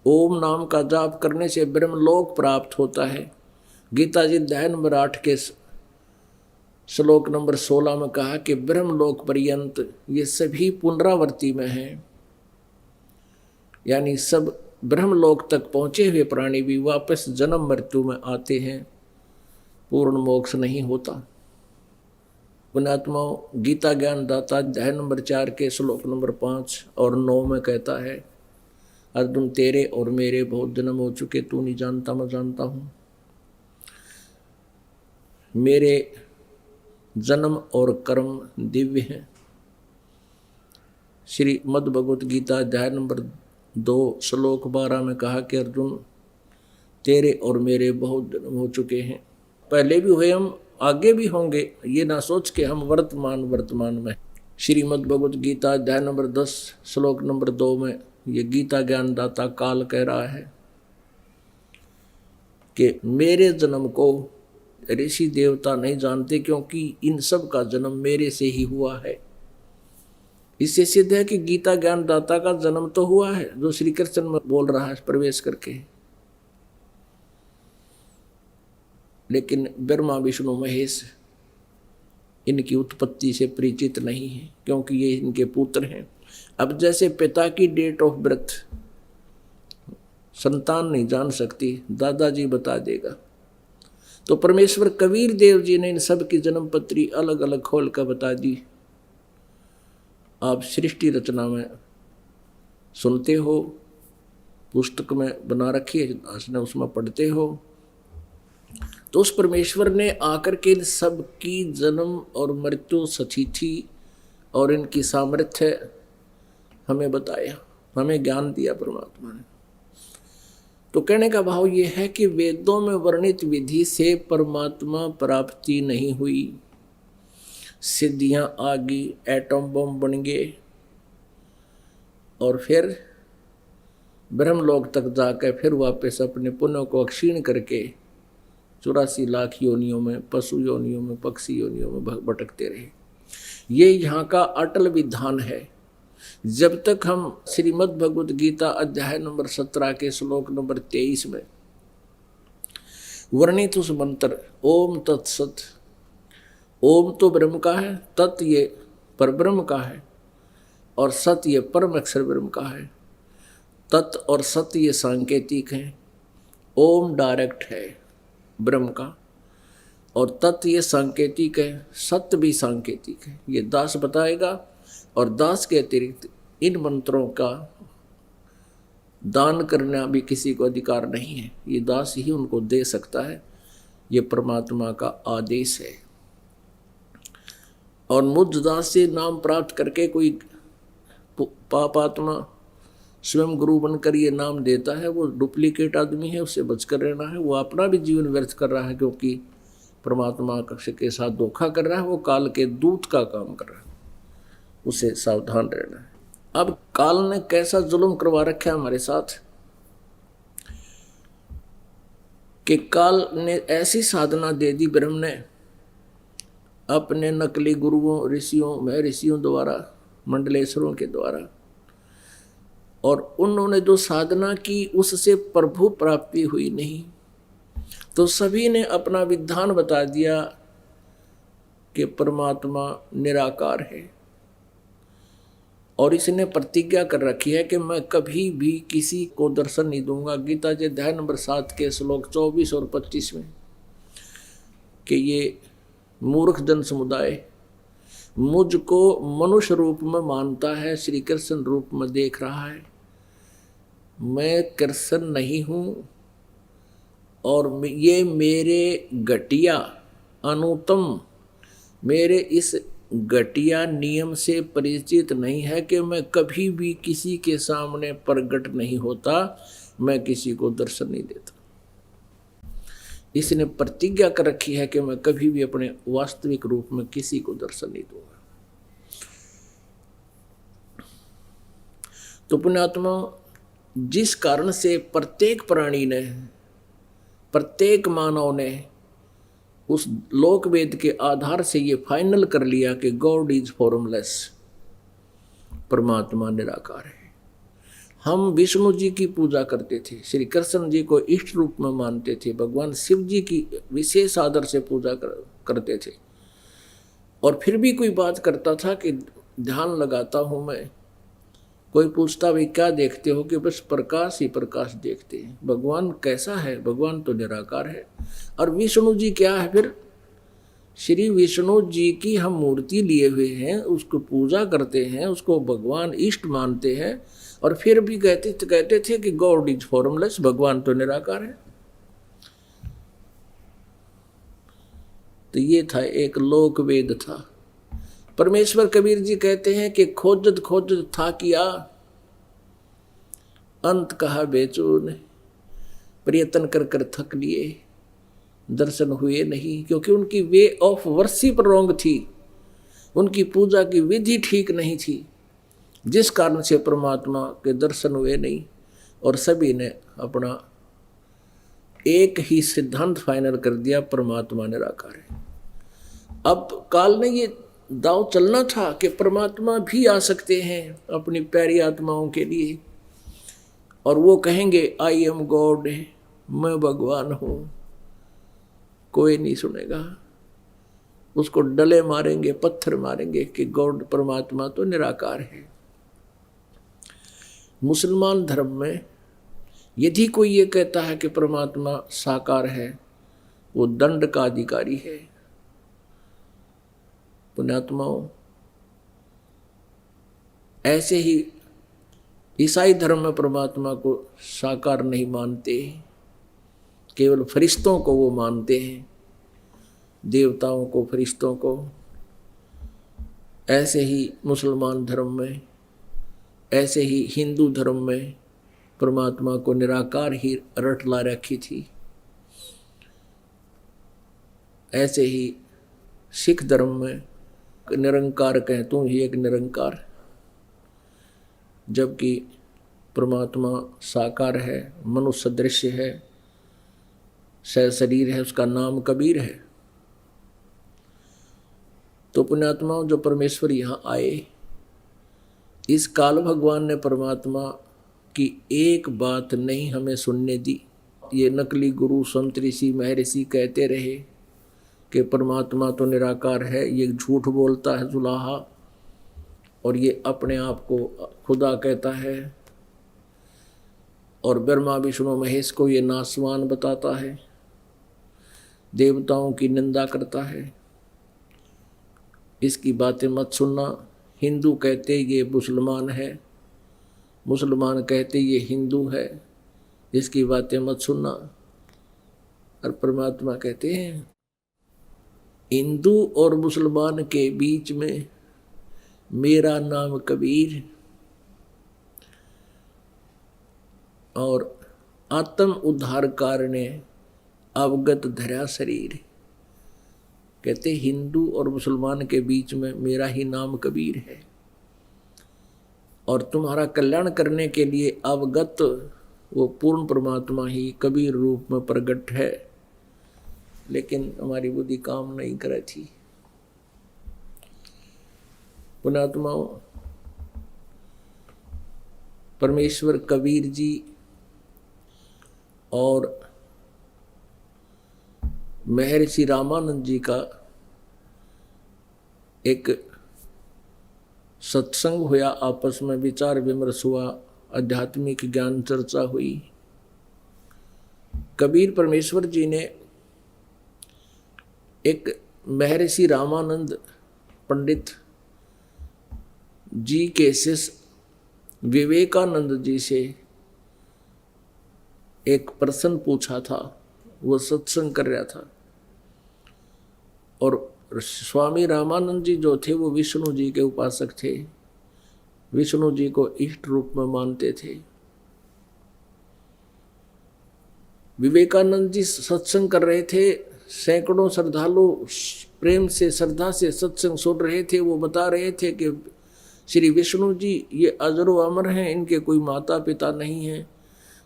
ओम नाम का जाप करने से ब्रह्मलोक प्राप्त होता है। गीता जी अध्याय नंबर 8 के श्लोक नंबर 16 में कहा कि ब्रह्मलोक पर्यंत ये सभी पुनरावृत्ति में हैं, यानी सब ब्रह्मलोक तक पहुँचे हुए प्राणी भी वापस जन्म मृत्यु में आते हैं, पूर्ण मोक्ष नहीं होता। पुण्यात्माओं, गीता ज्ञान दाता अध्याय नंबर 4 के श्लोक नंबर 5 और 9 में कहता है, अर्जुन तेरे और मेरे बहुत जन्म हो चुके, तू नहीं जानता मैं जानता हूँ। मेरे जन्म और कर्म दिव्य हैं। श्री मद् भगवत गीता अध्याय नंबर 2 श्लोक 12 में कहा कि अर्जुन तेरे और मेरे बहुत जन्म हो चुके हैं, पहले भी हुए, हम आगे भी होंगे, ये ना सोच के हम वर्तमान में। श्रीमद् भगवत गीता अध्याय नंबर 10 श्लोक नंबर 2 में ये गीता ज्ञान दाता काल कह रहा है कि मेरे जन्म को ऋषि देवता नहीं जानते, क्योंकि इन सब का जन्म मेरे से ही हुआ है। इससे सिद्ध है कि गीता ज्ञान दाता का जन्म तो हुआ है, जो श्री कृष्ण में बोल रहा है प्रवेश करके, लेकिन ब्रह्मा विष्णु महेश इनकी उत्पत्ति से परिचित नहीं है, क्योंकि ये इनके पुत्र हैं। अब जैसे पिता की डेट ऑफ बर्थ संतान नहीं जान सकती, दादाजी बता देगा, तो परमेश्वर कबीर देव जी ने इन सब की जन्म पत्री अलग अलग खोल कर बता दी। आप सृष्टि रचना में सुनते हो, पुस्तक में बना रखी है, उसमें पढ़ते हो, तो उस परमेश्वर ने आकर के इन सब की जन्म और मृत्यु सतिथि और इनकी सामर्थ्य हमें बताया, हमें ज्ञान दिया परमात्मा ने। तो कहने का भाव ये है कि वेदों में वर्णित विधि से परमात्मा प्राप्ति नहीं हुई, सिद्धियां आ गई, एटम बम बन गए और फिर ब्रह्मलोक तक जाकर फिर वापस अपने पुण्यों को क्षीण करके 84 लाख योनियों में, पशु योनियों में, पक्षी योनियों में भटकते रहे। ये यहाँ का अटल विधान है। जब तक हम श्रीमद् भगवत गीता अध्याय नंबर 17 के श्लोक नंबर 23 में वर्णित उस मंत्र ओम तत्सत, ओम तो ब्रह्म का है, तत् ये परब्रह्म का है और सत ये परम अक्षर ब्रह्म का है। तत् और सत ये सांकेतिक हैं, ओम डायरेक्ट है ब्रह्म का और तत् ये सांकेतिक है, सत्य भी सांकेतिक है। ये दास बताएगा और दास के अतिरिक्त इन मंत्रों का दान करना भी किसी को अधिकार नहीं है, ये दास ही उनको दे सकता है। ये परमात्मा का आदेश है। और मुझ दास से नाम प्राप्त करके कोई पापात्मा स्वयं गुरु बनकर ये नाम देता है, वो डुप्लीकेट आदमी है, उससे बचकर रहना है। वो अपना भी जीवन व्यर्थ कर रहा है, क्योंकि परमात्मा के साथ धोखा कर रहा है, वो काल के दूत का काम कर रहा है, उसे सावधान रहना है। अब काल ने कैसा जुल्म करवा रखा है हमारे साथ कि काल ने ऐसी साधना दे दी ब्रह्म ने अपने नकली गुरुओं, ऋषियों, महर्षियों द्वारा, मंडलेश्वरों के द्वारा, और उन्होंने जो साधना की उससे प्रभु प्राप्ति हुई नहीं, तो सभी ने अपना विधान बता दिया कि परमात्मा निराकार है। और इसने प्रतिज्ञा कर रखी है कि मैं कभी भी किसी को दर्शन नहीं दूंगा। गीता जी अध्याय नंबर 7 के श्लोक 24 और 25 में कि ये मूर्ख जन समुदाय मुझको मनुष्य रूप में मानता है, श्री कृष्ण रूप में देख रहा है। मैं कृष्ण नहीं हूँ और ये मेरे घटिया अनुत्तम, मेरे इस घटिया नियम से परिचित नहीं है कि मैं कभी भी किसी के सामने प्रकट नहीं होता, मैं किसी को दर्शन नहीं देता। इसने प्रतिज्ञा कर रखी है कि मैं कभी भी अपने वास्तविक रूप में किसी को दर्शन नहीं दूंगा। तो पुण्यात्मा, जिस कारण से प्रत्येक प्राणी ने, प्रत्येक मानव ने उस लोक वेद के आधार से ये फाइनल कर लिया कि गॉड इज फॉर्मलेस, परमात्मा निराकार है। हम विष्णु जी की पूजा करते थे, श्री कृष्ण जी को इष्ट रूप में मानते थे, भगवान शिव जी की विशेष आदर से पूजा करते थे, और फिर भी कोई बात करता था कि ध्यान लगाता हूँ मैं, कोई पूछता भाई क्या देखते हो, कि बस प्रकाश ही प्रकाश देखते हैं। भगवान कैसा है? भगवान तो निराकार है। और विष्णु जी क्या है? फिर श्री विष्णु जी की हम मूर्ति लिए हुए हैं, उसको पूजा करते हैं, उसको भगवान इष्ट मानते हैं, और फिर भी कहते थे कि गॉड इज फॉर्मलेस, भगवान तो निराकार है। तो ये था, एक लोक वेद था। परमेश्वर कबीर जी कहते हैं कि खोजत खोजत था किया, अंत कहा बेचो ने, प्रयत्न कर कर थक लिए, दर्शन हुए नहीं। क्योंकि उनकी वे ऑफ वर्शिप रॉन्ग थी, उनकी पूजा की विधि ठीक नहीं थी, जिस कारण से परमात्मा के दर्शन हुए नहीं। और सभी ने अपना एक ही सिद्धांत फाइनल कर दिया, परमात्मा निराकार है। अब काल ने ये दाव चलना था कि परमात्मा भी आ सकते हैं अपनी प्यारी आत्माओं के लिए, और वो कहेंगे आई एम गॉड, मैं भगवान हूँ। कोई नहीं सुनेगा, उसको डले मारेंगे, पत्थर मारेंगे कि गॉड परमात्मा तो निराकार है। मुसलमान धर्म में यदि कोई ये कहता है कि परमात्मा साकार है, वो दंड का अधिकारी है। पुण्यात्माओं, ऐसे ही ईसाई धर्म में परमात्मा को साकार नहीं मानते, केवल फरिश्तों को वो मानते हैं, देवताओं को, फरिश्तों को। ऐसे ही मुसलमान धर्म में, ऐसे ही हिंदू धर्म में परमात्मा को निराकार ही रट ला रखी थी। ऐसे ही सिख धर्म में निरंकार कहें, तुम ही एक निरंकार, जबकि परमात्मा साकार है, मनुष्य दृश्य है, शरीर है, उसका नाम कबीर है। तो पुण्यात्माओं, जो परमेश्वर यहाँ आए, इस काल भगवान ने परमात्मा की एक बात नहीं हमें सुनने दी। ये नकली गुरु संत ऋषि महर्षि कहते रहे कि परमात्मा तो निराकार है, ये झूठ बोलता है जुलाहा, और ये अपने आप को खुदा कहता है, और ब्रह्मा विष्णु महेश को ये नासवान बताता है, देवताओं की निंदा करता है। इसकी बातें मत सुनना। हिंदू कहते ये मुसलमान है, मुसलमान कहते ये हिंदू है, इसकी बातें मत सुनना। और परमात्मा कहते हैं हिंदू और मुसलमान के बीच में मेरा नाम कबीर, और आत्म उद्धारकार ने अवगत धरा शरीर। कहते हिंदू और मुसलमान के बीच में मेरा ही नाम कबीर है, और तुम्हारा कल्याण करने के लिए अवगत वो पूर्ण परमात्मा ही कबीर रूप में प्रकट है। लेकिन हमारी बुद्धि काम नहीं करे थी। पुण्यात्माओं, परमेश्वर कबीर जी और महर्षि रामानंद जी का एक सत्संग हुआ, आपस में विचार विमर्श हुआ, आध्यात्मिक ज्ञान चर्चा हुई। कबीर परमेश्वर जी ने एक महर्षि रामानंद पंडित जी के शिष्य विवेकानंद जी से एक प्रश्न पूछा था। वो सत्संग कर रहा था, और स्वामी रामानंद जी जो थे वो विष्णु जी के उपासक थे, विष्णु जी को इष्ट रूप में मानते थे। विवेकानंद जी सत्संग कर रहे थे, सैकड़ों श्रद्धालु प्रेम से, श्रद्धा से सत्संग सुन रहे थे। वो बता रहे थे कि श्री विष्णु जी ये अजरो अमर हैं, इनके कोई माता पिता नहीं हैं,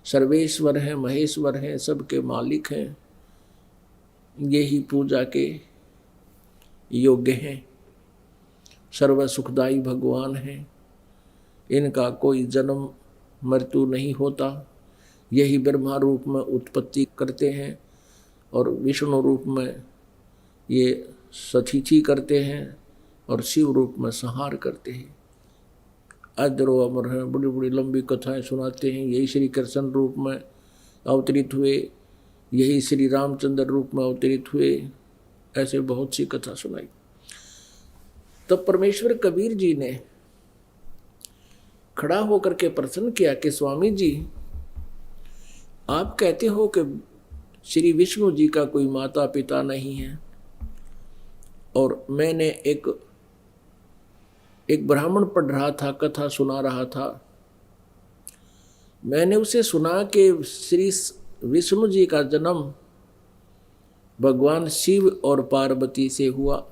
सर्वेश्वर हैं, महेश्वर हैं, सबके मालिक हैं, ये ही पूजा के योग्य हैं, सर्व सुखदायी भगवान हैं, इनका कोई जन्म मृत्यु नहीं होता, यही ब्रह्मा रूप में उत्पत्ति करते हैं और विष्णु रूप में ये सतिथि करते हैं, और शिव रूप में संहार करते हैं। अजरो अमर हैं, बड़ी बड़ी लंबी कथाएं सुनाते हैं। यही श्री कृष्ण रूप में अवतरित हुए, यही श्री रामचंद्र रूप में अवतरित हुए, ऐसे बहुत सी कथा सुनाई। तब परमेश्वर कबीर जी ने खड़ा होकर के प्रश्न किया कि स्वामी जी, आप कहते हो कि श्री विष्णु जी का कोई माता पिता नहीं है, और मैंने एक ब्राह्मण पढ़ रहा था, कथा सुना रहा था, मैंने उसे सुना कि श्री विष्णु जी का जन्म भगवान शिव और पार्वती से हुआ।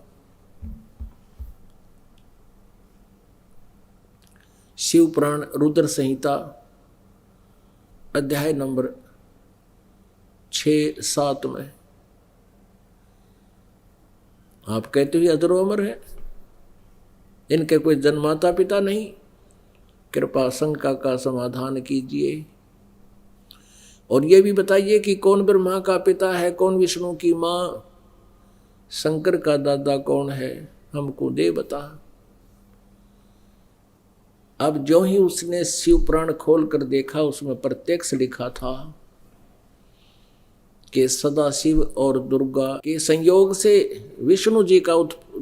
शिव पुराण रुद्र संहिता अध्याय नंबर 6-7 में। आप कहते हुए अजरो अमर है, इनके कोई जन्माता पिता नहीं, कृपा शंका का समाधान कीजिए और ये भी बताइए कि कौन ब्रह्मा का पिता है, कौन विष्णु की माँ, शंकर का दादा कौन है, हमको दे बता। अब जो ही उसने शिव पुराण खोल कर देखा, उसमें प्रत्यक्ष लिखा था कि सदाशिव और दुर्गा के संयोग से विष्णु जी का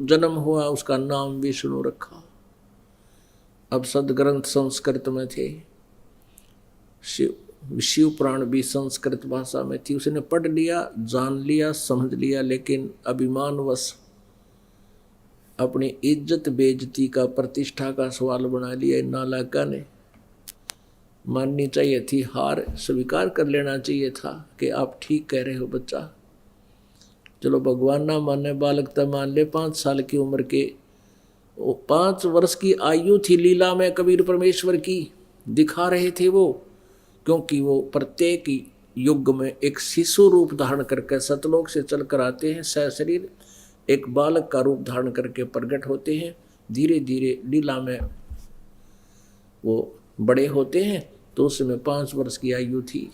जन्म हुआ, उसका नाम विष्णु रखा। अब सदग्रंथ संस्कृत में थे, शिव पुराण भी संस्कृत भाषा में थी। उसने पढ़ लिया, जान लिया, समझ लिया, लेकिन अभिमानवश अपनी इज्जत बेइज्जती का, प्रतिष्ठा का सवाल बना लिया। नालायका ने माननी चाहिए थी हार, स्वीकार कर लेना चाहिए था कि आप ठीक कह रहे हो बच्चा। चलो भगवान ना माने, बालक तो मान ले। 5 साल की उम्र के, 5 वर्ष की आयु थी लीला में कबीर परमेश्वर की दिखा रहे थे वो, क्योंकि वो प्रत्येक युग में एक शिशु रूप धारण करके सतलोक से चल कर आते हैं, सशरीर एक बालक का रूप धारण करके प्रकट होते हैं। धीरे धीरे लीला में वो बड़े होते हैं। तो उसमें 5 वर्ष की आयु थी,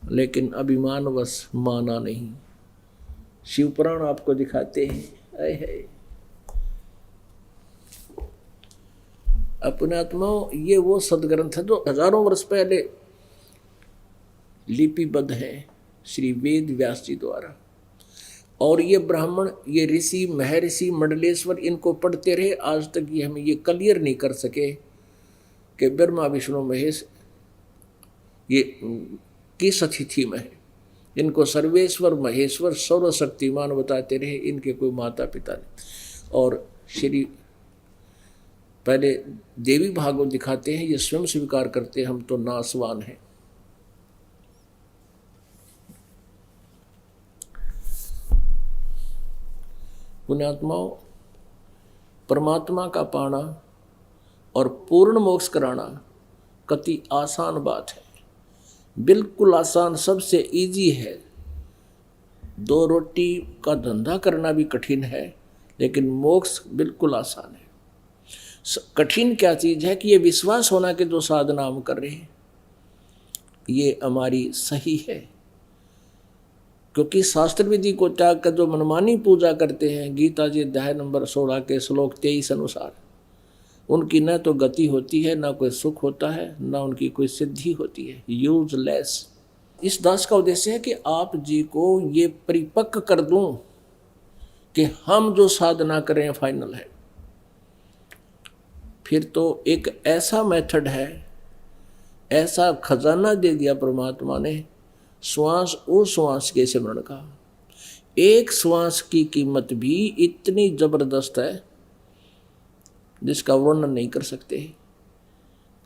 लेकिन अभिमानवश माना नहीं। शिव पुराण आपको दिखाते हैं, आए है अपने आत्माओं, ये वो सदग्रंथ है जो हजारों वर्ष पहले लिपिबद्ध है श्री वेद व्यास जी द्वारा। और ये ब्राह्मण, ये ऋषि, महर्षि, मंडलेश्वर इनको पढ़ते रहे, आज तक ये हमें ये क्लियर नहीं कर सके कि ब्रह्मा विष्णु महेश ये किस अतिथि में है। इनको सर्वेश्वर महेश्वर सर्वशक्तिमान बताते रहे, इनके कोई माता पिता नहीं। और श्री पहले देवी भागवत दिखाते हैं, ये स्वयं स्वीकार करते हैं हम तो नासवान हैं। पुण्यात्माओं, परमात्मा का पाना और पूर्ण मोक्ष कराना कति आसान बात है, बिल्कुल आसान, सबसे इजी है। 2 रोटी का धंधा करना भी कठिन है, लेकिन मोक्ष बिल्कुल आसान है। कठिन क्या चीज़ है कि ये विश्वास होना कि जो साधना हम कर रहे हैं ये हमारी सही है। क्योंकि शास्त्र विधि को त्याग कर जो मनमानी पूजा करते हैं, गीता जी अध्याय नंबर 16 के श्लोक 23 अनुसार, उनकी न तो गति होती है, न कोई सुख होता है, न उनकी कोई सिद्धि होती है, यूजलेस। इस दास का उद्देश्य है कि आप जी को ये परिपक्व कर दूं कि हम जो साधना करें फाइनल है। फिर तो एक ऐसा मेथड है, ऐसा खजाना दे दिया परमात्मा ने, श्वास और श्वास के सिमरण का। एक श्वास की कीमत भी इतनी जबरदस्त है जिसका वर्णन नहीं कर सकते।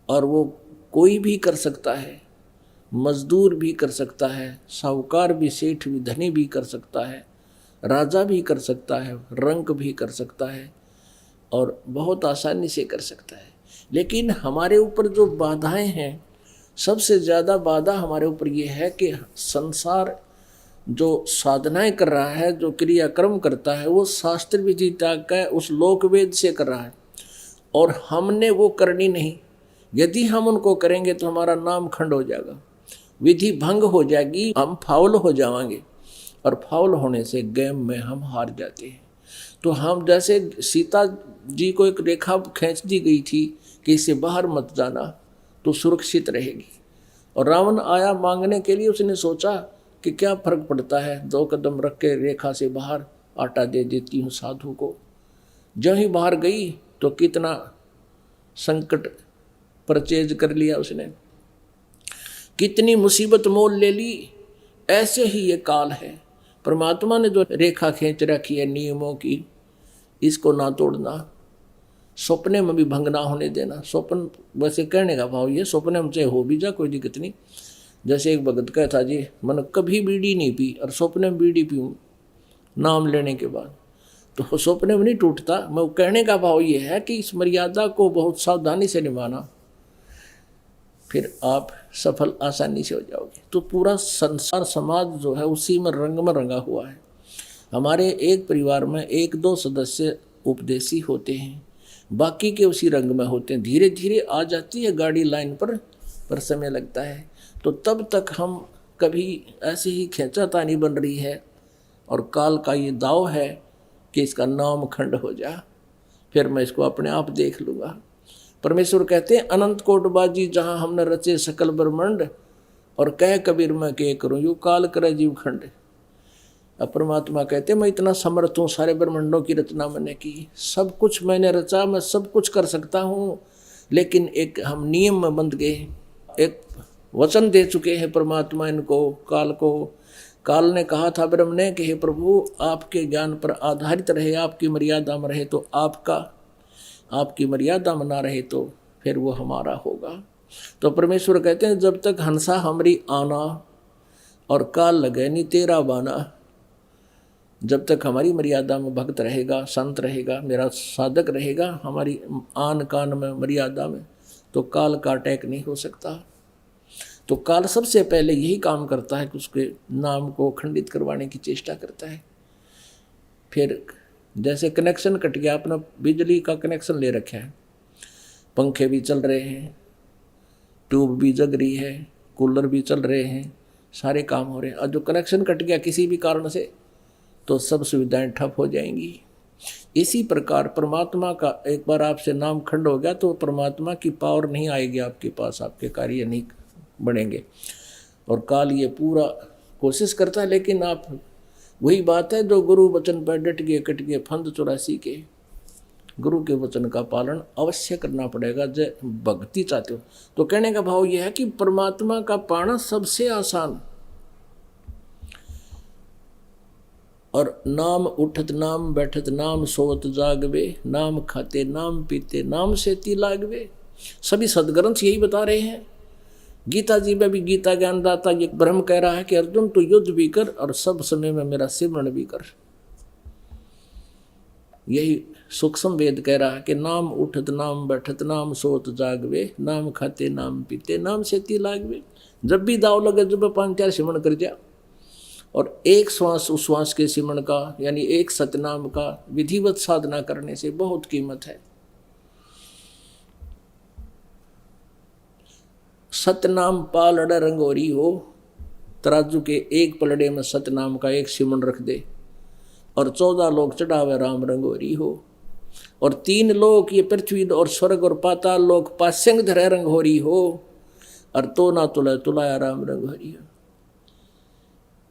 और वो कोई भी कर सकता है, मजदूर भी कर सकता है, साहूकार भी, सेठ भी, धनी भी कर सकता है, राजा भी कर सकता है, रंक भी कर सकता है, और बहुत आसानी से कर सकता है। लेकिन हमारे ऊपर जो बाधाएं हैं, सबसे ज़्यादा बाधा हमारे ऊपर ये है कि संसार जो साधनाएं कर रहा है, जो क्रियाक्रम करता है, वो शास्त्र विधि त्याग कर उस लोक वेद से कर रहा है, और हमने वो करनी नहीं। यदि हम उनको करेंगे तो हमारा नाम खंड हो जाएगा, विधि भंग हो जाएगी, हम फाउल हो जाएंगे, और फाउल होने से गेम में हम हार जाते हैं। तो हम जैसे सीता जी को एक रेखा खींच दी गई थी कि इससे बाहर मत जाना तो सुरक्षित रहेगी, और रावण आया मांगने के लिए, उसने सोचा कि क्या फर्क पड़ता है, 2 कदम रख के रेखा से बाहर आटा दे देती हूँ साधु को। जब ही बाहर गई तो कितना संकट परचेज कर लिया उसने, कितनी मुसीबत मोल ले ली। ऐसे ही ये काल है। परमात्मा ने जो रेखा खींच रखी है नियमों की, इसको ना तोड़ना, सपने में भी भंग ना होने देना। स्वप्न वैसे कहने का भाव ये, सपने में चाहे हो भी जा कोई दिक्कत नहीं। जैसे एक भगत कहता जी, मैंने कभी बीड़ी नहीं पी और सपने में बीड़ी पीऊँ नाम लेने के बाद, तो सपने में नहीं टूटता। मैं कहने का भाव ये है कि इस मर्यादा को बहुत सावधानी से निभाना, फिर आप सफल आसानी से हो जाओगे। तो पूरा संसार समाज जो है उसी में रंग में रंगा हुआ है। हमारे एक परिवार में 1-2 सदस्य उपदेशी होते हैं, बाकी के उसी रंग में होते हैं। धीरे धीरे आ जाती है गाड़ी लाइन पर समय लगता है। तो तब तक हम कभी ऐसे ही खींचातानी बन रही है, और काल का ये दाव है कि इसका नाम खंड हो जा, फिर मैं इसको अपने आप देख लूँगा। परमेश्वर कहते हैं, अनंत कोटबाजी जहाँ हमने रचे सकल ब्रह्मांड, और कह कबीर मैं के करूँ यू काल करे जीव खंड। अब परमात्मा कहते हैं, मैं इतना समर्थ हूँ, सारे ब्रह्मांडों की रचना मैंने की, सब कुछ मैंने रचा, मैं सब कुछ कर सकता हूँ, लेकिन एक हम नियम में बंध गए। एक वचन दे चुके हैं परमात्मा इनको, काल को। काल ने कहा था ब्रह्म ने कि हे प्रभु, आपके ज्ञान पर आधारित रहे, आपकी मर्यादा में रहे तो आपका, आपकी मर्यादा में ना रहे तो फिर वो हमारा होगा। तो परमेश्वर कहते हैं, जब तक हंसा हमरी आना और काल लगे नहीं तेरा बाना, जब तक हमारी मर्यादा में भक्त रहेगा, संत रहेगा, मेरा साधक रहेगा, हमारी आन कान में मर्यादा में, तो काल का अटैक नहीं हो सकता। तो काल सबसे पहले यही काम करता है कि उसके नाम को खंडित करवाने की चेष्टा करता है। फिर जैसे कनेक्शन कट गया, अपना बिजली का कनेक्शन ले रखा है, पंखे भी चल रहे हैं, ट्यूब भी जग रही है, कूलर भी चल रहे हैं, सारे काम हो रहे हैं, और जो कनेक्शन कट गया किसी भी कारण से तो सब सुविधाएं ठप हो जाएंगी। इसी प्रकार परमात्मा का एक बार आपसे नाम खंड हो गया तो परमात्मा की पावर नहीं आएगी आपके पास, आपके कार्य नहीं बनेंगे। और काल ये पूरा कोशिश करता है, लेकिन आप वही बात है जो गुरु वचन पर डट गए कट गए फंद 84 के, गुरु के वचन का पालन अवश्य करना पड़ेगा जब भक्ति चाहते हो। तो कहने का भाव यह है कि परमात्मा का पाना सबसे आसान, और नाम उठत नाम बैठत नाम सोवत जागवे, नाम खाते नाम पीते नाम से ती लागवे। सभी सदग्रंथ यही बता रहे हैं। गीता जी में भी गीता ज्ञानदाता ये ब्रह्म कह रहा है कि अर्जुन तू युद्ध भी कर और सब समय में मेरा सिमरण भी कर। यही सूक्ष्म वेद कह रहा है कि नाम उठत नाम बैठत नाम सोत जागवे, नाम खाते नाम पीते नाम से ती लागवे। जब भी दाव लगे जब 5-4 सिमरण कर जा, और एक श्वास उस श्वास के सिमरण का यानी एक सतनाम का विधिवत साधना करने से बहुत कीमत है। सतनाम पालड़ रंगोरी हो, तराजू के एक पलड़े में सतनाम का एक सिमरण रख दे, और 14 लोग चढ़ावे राम रंगोरी हो, और 3 लोग ये पृथ्वी और स्वर्ग और पाताल लोग पास्यंग धरे रंगोरी हो, और तो ना तुला तुलाया राम रंगोरी हो।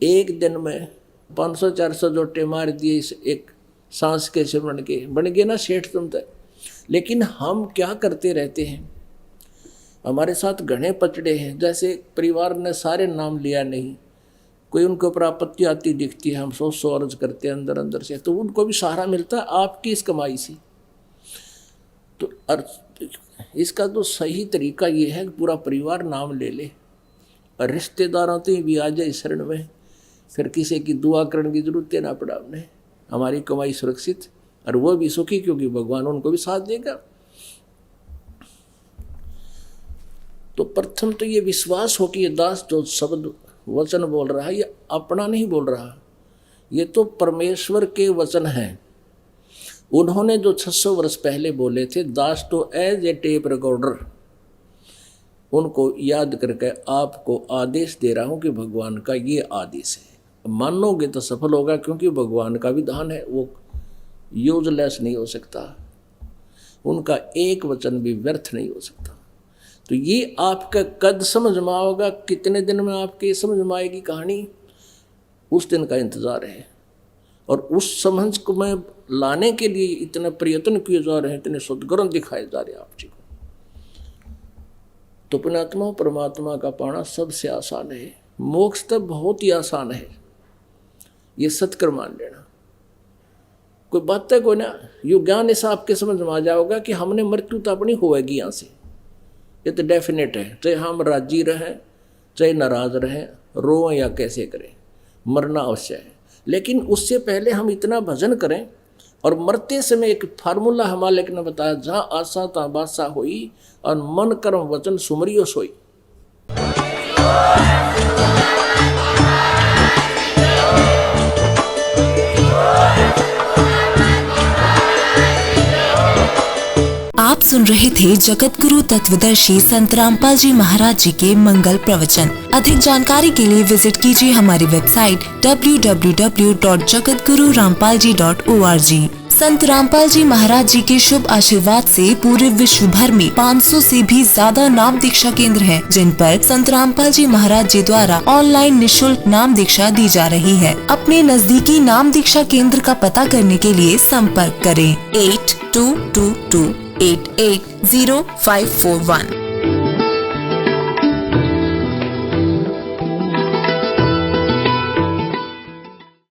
एक दिन में 500-400 जोटे मार दिए इस एक सांस के सिमरण के, बन गए ना सेठ तुम तक। लेकिन हम क्या करते रहते हैं, हमारे साथ घने पचड़े हैं। जैसे परिवार ने सारे नाम लिया नहीं, कोई उनके ऊपर आपत्ति आती दिखती है, हम 100 अर्ज करते हैं अंदर अंदर से, तो उनको भी सहारा मिलता है आपकी इस कमाई से। तो इसका तो सही तरीका ये है कि पूरा परिवार नाम ले ले, और रिश्तेदारों तो भी आ जाए शरण में, फिर किसी की दुआ करने की जरूरत ना पड़ा उन्हें, हमारी कमाई सुरक्षित और वो भी सुखी, क्योंकि भगवान उनको भी साथ देगा। तो प्रथम तो ये विश्वास हो कि ये दास जो शब्द वचन बोल रहा है ये अपना नहीं बोल रहा, ये तो परमेश्वर के वचन हैं। उन्होंने जो 600 वर्ष पहले बोले थे, दास तो एज ए टेप रिकॉर्डर, उनको याद करके आपको आदेश दे रहा हूं कि भगवान का ये आदेश है, मानोगे तो सफल होगा, क्योंकि भगवान का विधान है, वो यूजलेस नहीं हो सकता, उनका एक वचन भी व्यर्थ नहीं हो सकता। तो ये आपका कद समझ में आओगा, कितने दिन में आपके समझ में आएगी कहानी, उस दिन का इंतज़ार है। और उस समझ को मैं लाने के लिए इतने प्रयत्न किए जा रहे हैं, इतने सद्गुण दिखाए जा रहे हैं आप जी को। तो पुण्यात्मा परमात्मा का पाना सबसे आसान है, मोक्ष तो बहुत ही आसान है, ये सत्कर्म मान लेना। कोई बात है कोई ना, यो ज्ञान ऐसा आपके समझ में आ जाओगा कि हमने मृत्यु तो अपनी होएगी यहाँ से, ये तो डेफिनेट है। चाहे हम राजी रहें चाहे नाराज रहें, रोएं या कैसे करें, मरना अवश्य है। लेकिन उससे पहले हम इतना भजन करें, और मरते समय एक फार्मूला हमारे ने बताया, जहाँ आशा तहाँ बादशाह होई, और मन कर्म वचन सुमरियो सोई। आप सुन रहे थे जगत गुरु तत्वदर्शी संत रामपाल जी महाराज जी के मंगल प्रवचन। अधिक जानकारी के लिए विजिट कीजिए हमारी वेबसाइट www.jagatgururampalji.org। संत रामपाल जी महाराज जी के शुभ आशीर्वाद से पूरे विश्व भर में 500 से भी ज्यादा नाम दीक्षा केंद्र हैं, जिन पर संत रामपाल जी महाराज जी द्वारा ऑनलाइन निशुल्क नाम दीक्षा दी जा रही है। अपने नजदीकी नाम दीक्षा केंद्र का पता करने के लिए संपर्क करें 8222880541।